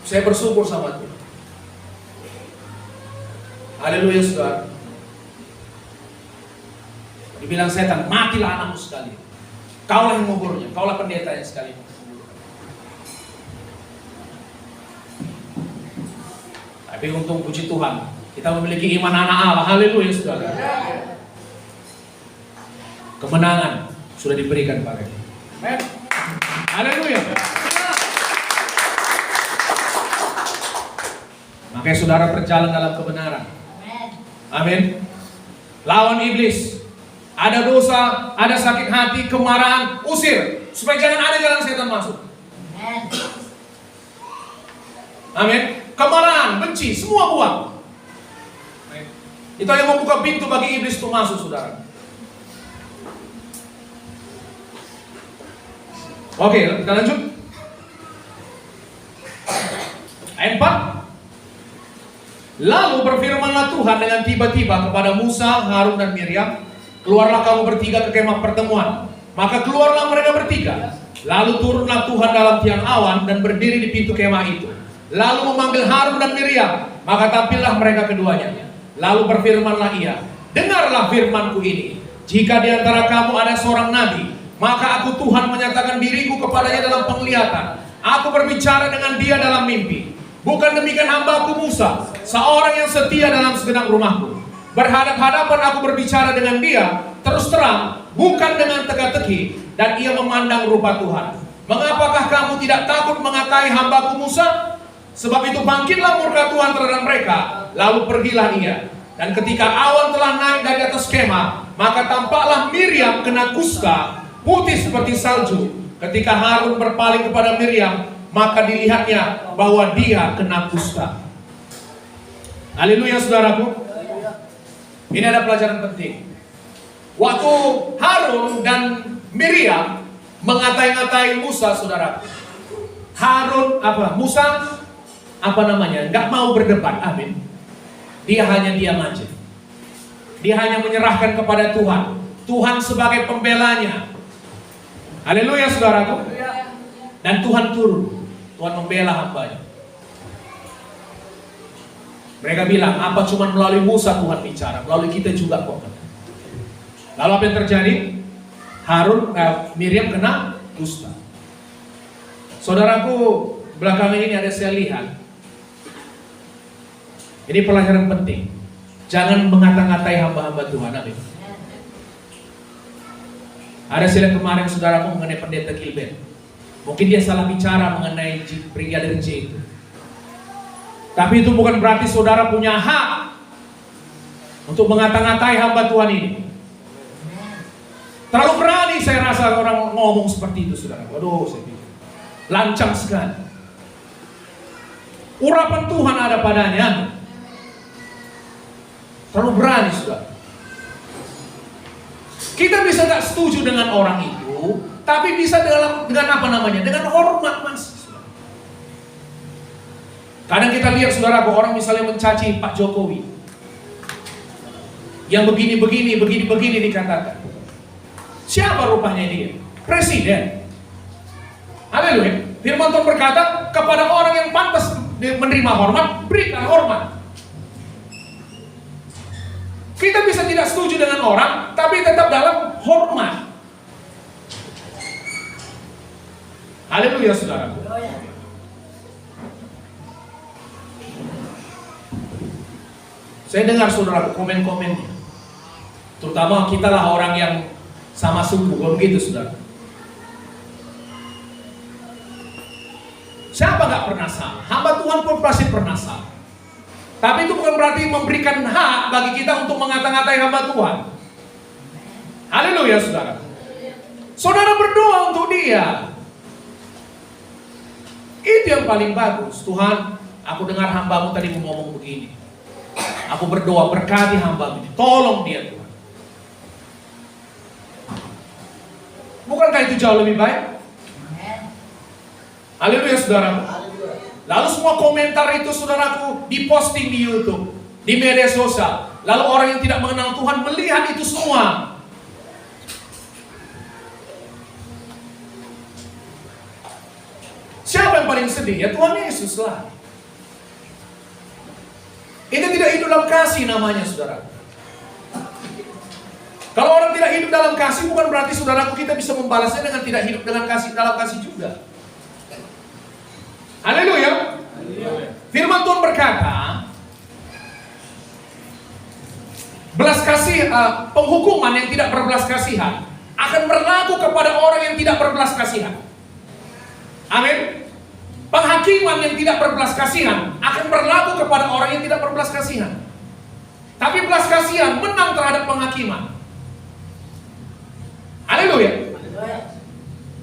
Saya bersyukur sama Tuhan. Haleluya saudara. Dibilang setan, matilah anakmu sekali. Kaulah yang menguburnya, kaulah pendeta yang sekali menguburkan. Tapi untung puji Tuhan, kita memiliki iman anak Allah. Haleluya saudara. Kemenangan sudah diberikan pada kita. Haleluya. Makanya saudara berjalan dalam kebenaran. Amin. Lawan iblis. Ada dosa, ada sakit hati, kemarahan, usir. Supaya jangan ada jalan setan masuk. Amin. Kemarahan, benci, semua buang. Itu yang membuka pintu bagi iblis untuk masuk, saudara. Oke, kita lanjut. Ayat 4. Lalu berfirmanlah Tuhan dengan tiba-tiba kepada Musa, Harun dan Miriam, keluarlah kamu bertiga ke kemah pertemuan. Maka keluarlah mereka bertiga. Lalu turunlah Tuhan dalam tiang awan dan berdiri di pintu kemah itu. Lalu memanggil Harun dan Miriam, maka tampillah mereka keduanya. Lalu berfirmanlah ia, dengarlah firmanku ini. Jika di antara kamu ada seorang nabi, maka aku Tuhan menyatakan diriku kepadanya dalam penglihatan. Aku berbicara dengan dia dalam mimpi. Bukan demikian hambaku Musa, seorang yang setia dalam segenap rumahku. Berhadap-hadapan aku berbicara dengan dia, terus terang, bukan dengan teka-teki, dan ia memandang rupa Tuhan. Mengapakah kamu tidak takut mengatai hambaku Musa? Sebab itu bangkitlah murka Tuhan terhadap mereka, lalu pergilah ia. Dan ketika awan telah naik dari atas kemah, maka tampaklah Miriam kena kusta, putih seperti salju. Ketika Harun berpaling kepada Miriam, maka dilihatnya bahwa dia kena kusta. Haleluya saudaraku. Ini ada pelajaran penting. Waktu Harun dan Miriam mengatai-ngatai Musa, saudara. Harun Musa nggak mau berdebat, amin. Dia hanya diam aja. Dia hanya menyerahkan kepada Tuhan. Tuhan sebagai pembelanya. Haleluya saudaraku. Dan Tuhan turun. Tuhan membela hambanya. Mereka bilang, apa cuma melalui Musa Tuhan bicara, melalui kita juga kok. Lalu apa yang terjadi? Miriam kena kusta. Saudaraku, belakangan ini ada saya lihat. Ini pelajaran penting. Jangan mengata-ngatai hamba-hamba Tuhan, amin. Ada saya lihat kemarin saudaraku mengenai pendeta Gilbert. Mungkin dia salah bicara mengenai Brigadir J itu. Tapi itu bukan berarti saudara punya hak untuk mengata-ngatai hamba Tuhan ini. Terlalu berani saya rasa orang ngomong seperti itu, saudara. Waduh, saya pikir lancang sekali. Urapan Tuhan ada padanya. Terlalu berani, saudara. Kita bisa gak setuju dengan orang itu, tapi bisa dengan apa namanya? Dengan hormat, mas. Kadang kita lihat saudara, orang misalnya mencaci Pak Jokowi, yang begini dikatakan. Siapa rupanya dia? Presiden. Haleluya. Firman Tuhan berkata, kepada orang yang pantas menerima hormat, berikan hormat. Kita bisa tidak setuju dengan orang, tapi tetap dalam hormat. Haleluya saudara. Saya dengar saudara komen-komennya. Terutama kita lah orang yang sama suku, kalau begitu saudara. Siapa gak pernah salah? Hamba Tuhan pun pasti pernah salah. Tapi itu bukan berarti memberikan hak bagi kita untuk mengata-ngatai hamba Tuhan. Haleluya saudara. Saudara berdoa untuk dia. Itu yang paling bagus. Tuhan, aku dengar hambamu tadi ngomong begini. Aku berdoa berkati hamba ini. Tolong dia Tuhan. Bukankah itu jauh lebih baik? Haleluya saudara. Lalu semua komentar itu saudaraku diposting di YouTube, di media sosial. Lalu orang yang tidak mengenal Tuhan melihat itu semua. Siapa yang paling sedih? Ya Tuhan Yesus lah. Itu tidak hidup dalam kasih namanya, saudara. Kalau orang tidak hidup dalam kasih, bukan berarti saudaraku kita bisa membalasnya dengan tidak hidup dengan kasih, dalam kasih juga. Haleluya. Firman Tuhan berkata, belas kasih, penghukuman yang tidak berbelas kasihan akan berlaku kepada orang yang tidak berbelas kasihan. Amin. Penghakiman yang tidak berbelas kasihan akan berlaku kepada orang yang tidak berbelas kasihan. Tapi belas kasihan menang terhadap penghakiman. Haleluya.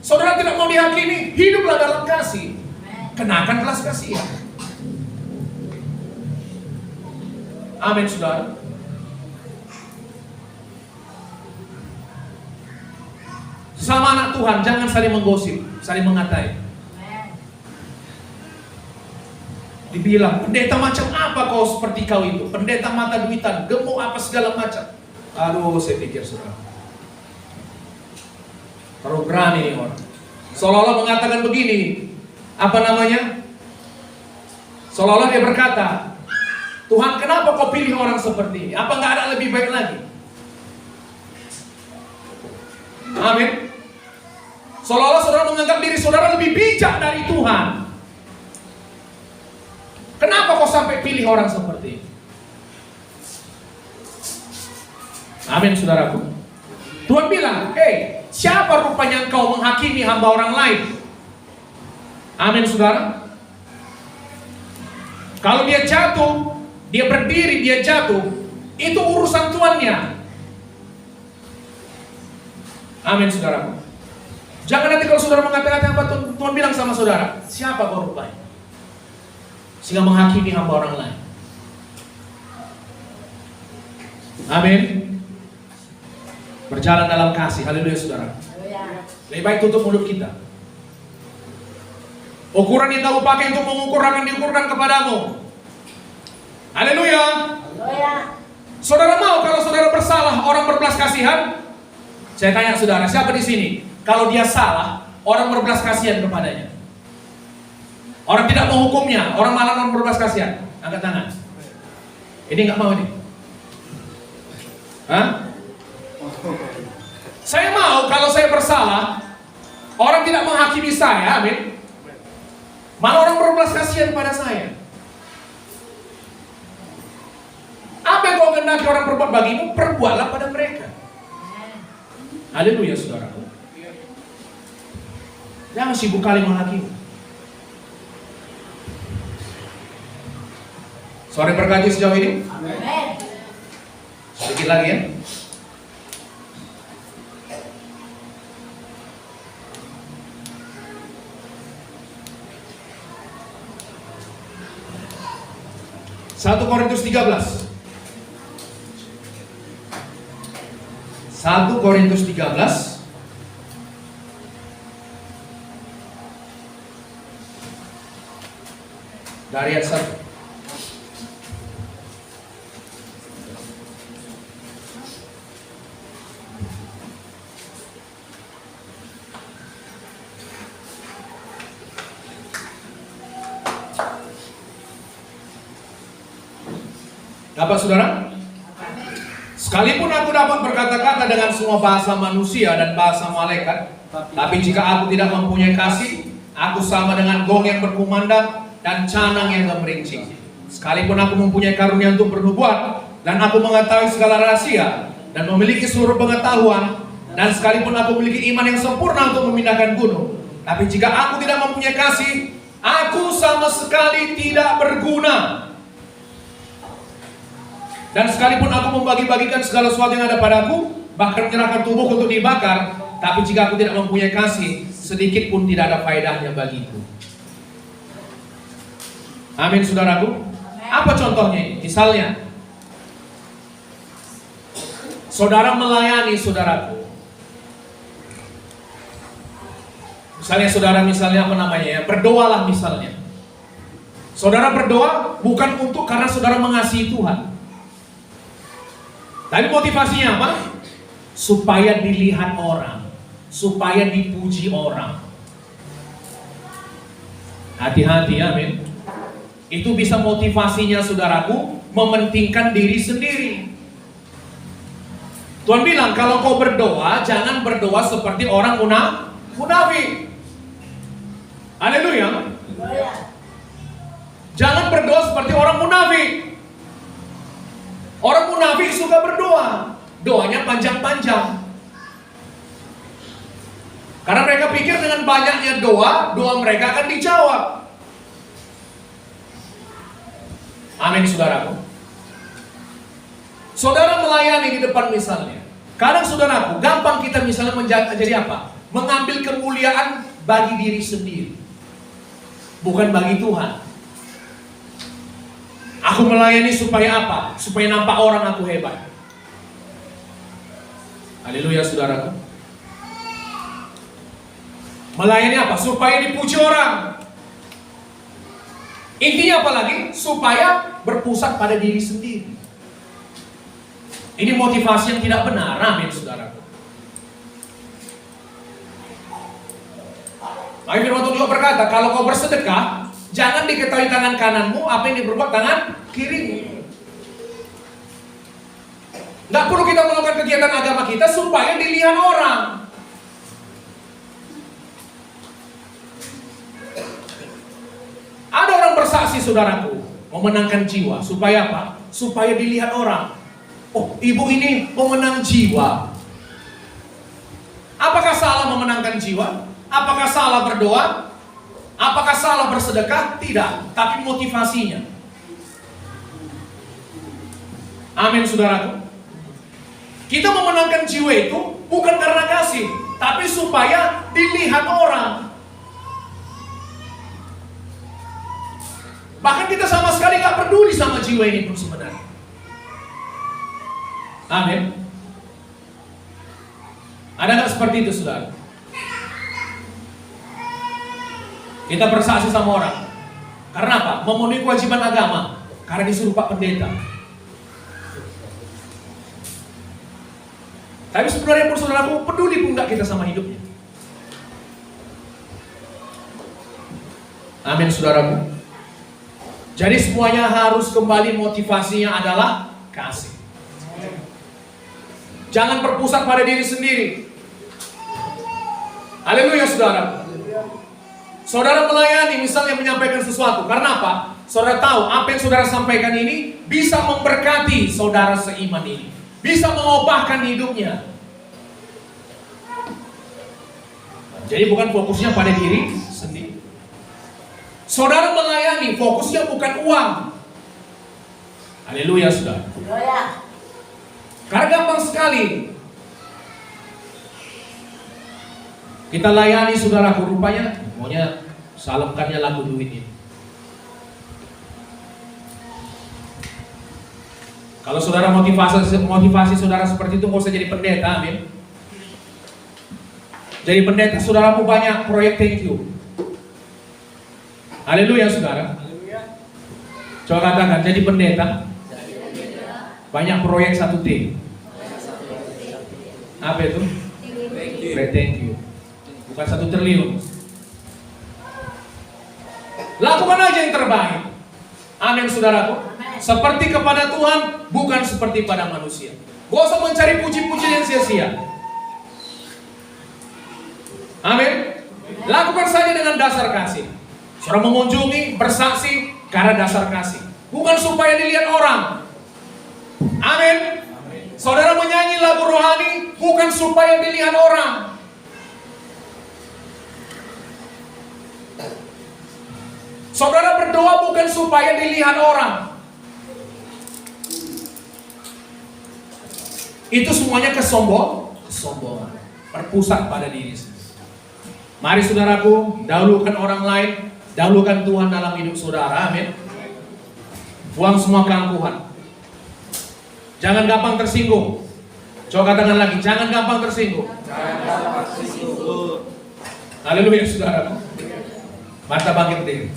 Saudara tidak mau dihakimi, hiduplah dalam kasih. Kenakan belas kasihan. Amin, saudara. Sesama anak Tuhan, jangan saling menggosip, saling mengatai. Dibilang, pendeta macam apa kau seperti kau itu? Pendeta mata duitan, gemuk apa segala macam. Aduh, saya pikir saudara, terlalu berani nih orang. Seolah-olah mengatakan begini, apa namanya? Seolah-olah dia berkata, Tuhan kenapa kau pilih orang seperti ini? Apa nggak ada lebih baik lagi? Amin. Seolah-olah saudara menganggap diri saudara lebih bijak dari Tuhan. Kenapa kau sampai pilih orang seperti ini? Amin, saudaraku. Tuhan bilang, siapa rupanya engkau menghakimi hamba orang lain? Amin, saudara. Kalau dia jatuh, dia berdiri, dia jatuh, itu urusan tuannya. Amin, saudaraku. Jangan nanti kalau saudara mengatakan apa, Tuhan bilang sama saudara, siapa kau rupanya sehingga menghakimi hamba orang lain. Amin. Berjalan dalam kasih. Haleluya, saudara. Lebih baik tutup mulut kita. Ukuran yang kamu pakai untuk mengukur akan diukurkan kepadamu. Haleluya. Saudara mau kalau saudara bersalah orang berbelas kasihan? Saya tanya saudara, siapa di sini kalau dia salah orang berbelas kasihan kepadanya? Orang tidak mau hukumnya, orang malah berbelas kasihan. Angkat tangan. Ini nggak mau ini. Hah? Saya mau kalau saya bersalah, orang tidak menghakimi saya, amin. Malah orang berbelas kasihan pada saya. Apa yang kau kehendaki orang berbuat bagimu, perbuatlah pada mereka. Haleluya, saudaraku. Jangan sibuk kali menghakimi. Sore berkati sejauh ini? Amin. Sedikit lagi ya. Satu Korintus 13. 1 Korintus 13 dari ayat 1. Dapat saudara? Sekalipun aku dapat berkata-kata dengan semua bahasa manusia dan bahasa malaikat, tapi jika aku tidak mempunyai kasih, aku sama dengan gong yang berkumandang dan canang yang gemerincing. Sekalipun aku mempunyai karunia untuk bernubuat, dan aku mengetahui segala rahasia, dan memiliki seluruh pengetahuan, dan sekalipun aku memiliki iman yang sempurna untuk memindahkan gunung, tapi jika aku tidak mempunyai kasih, aku sama sekali tidak berguna. Dan sekalipun aku membagi-bagikan segala sesuatu yang ada padaku, bahkan menyerahkan tubuhku untuk dibakar, tapi jika aku tidak mempunyai kasih, sedikit pun tidak ada faedahnya bagiku. Amin, saudaraku. Apa contohnya? Misalnya, saudara melayani saudaraku. Misalnya apa namanya ya? Berdoalah misalnya. Saudara berdoa bukan untuk karena saudara mengasihi Tuhan. Tapi motivasinya apa? Supaya dilihat orang, supaya dipuji orang. Hati-hati, amin. Itu bisa motivasinya saudaraku mementingkan diri sendiri. Tuhan bilang, kalau kau berdoa, jangan berdoa seperti orang munafik. Haleluya. Jangan berdoa seperti orang munafik. Orang munafik suka berdoa, doanya panjang-panjang. Karena mereka pikir dengan banyaknya doa mereka akan dijawab. Amin, saudaraku. Saudara melayani di depan misalnya. Kadang saudaraku, gampang kita misalnya jadi apa? Mengambil kemuliaan bagi diri sendiri, bukan bagi Tuhan. Aku melayani supaya apa? Supaya nampak orang aku hebat. Haleluya, saudaraku. Melayani apa? Supaya dipuji orang. Intinya apa lagi? Supaya berpusat pada diri sendiri. Ini motivasi yang tidak benar. Amin, saudaraku. Maka firman Tuhan juga berkata, kalau kau bersedekah, jangan diketahui tangan kananmu apa yang diperbuat tangan kirimu. Nggak perlu kita melakukan kegiatan agama kita supaya dilihat orang. Ada orang bersaksi, saudaraku, memenangkan jiwa. Supaya apa? Supaya dilihat orang. Oh, ibu ini memenang jiwa. Apakah salah memenangkan jiwa? Apakah salah berdoa? Apakah salah bersedekah? Tidak, tapi motivasinya. Amin, saudaraku. Kita memenangkan jiwa itu bukan karena kasih, tapi supaya dilihat orang. Bahkan kita sama sekali gak peduli sama jiwa ini pun sebenarnya. Amin. Ada gak seperti itu, saudara? Kita bersaksi sama orang. Karena apa? Memenuhi kewajiban agama. Karena disuruh Pak Pendeta. Tapi sebenarnya pun saudaraku, peduli pun gak kita sama hidupnya. Amin, saudaraku. Jadi semuanya harus kembali motivasinya adalah kasih. Jangan berpusat pada diri sendiri. Haleluya, saudara. Saudara melayani misalnya menyampaikan sesuatu. Karena apa? Saudara tahu apa yang saudara sampaikan ini bisa memberkati saudara seiman ini. Bisa mengubahkan hidupnya. Jadi bukan fokusnya pada diri sendiri. Saudara melayani, fokusnya bukan uang. Haleluya, saudara. Karena gampang sekali kita layani saudaraku, rupanya maunya salamkannya lagu duit ini. Kalau saudara motivasi saudara seperti itu, nggak usah jadi pendeta. Amin. Jadi pendeta, saudaramu banyak proyek thank you. Haleluya, saudara. Coba katakan, jadi pendeta banyak proyek 1T. Apa itu? Thank you. Bukan 1 triliun. Lakukan aja yang terbaik. Amin, saudaraku. Seperti kepada Tuhan, bukan seperti pada manusia. Gak usah mencari puji-pujian yang sia-sia. Amin. Lakukan saja dengan dasar kasih. Saudara mengunjungi, bersaksi karena dasar kasih, bukan supaya dilihat orang. Amin. Saudara menyanyi lagu rohani bukan supaya dilihat orang. Saudara berdoa bukan supaya dilihat orang. Itu semuanya kesombongan, berpusat pada diri sendiri. Mari saudaraku, dahulukan orang lain, dahulukan Tuhan dalam hidup saudara. Amin. Buang semua keangkuhan. Jangan gampang tersinggung. Coba katakan lagi, jangan gampang tersinggung. Haleluya, saudara. Mata bangkit berdiri.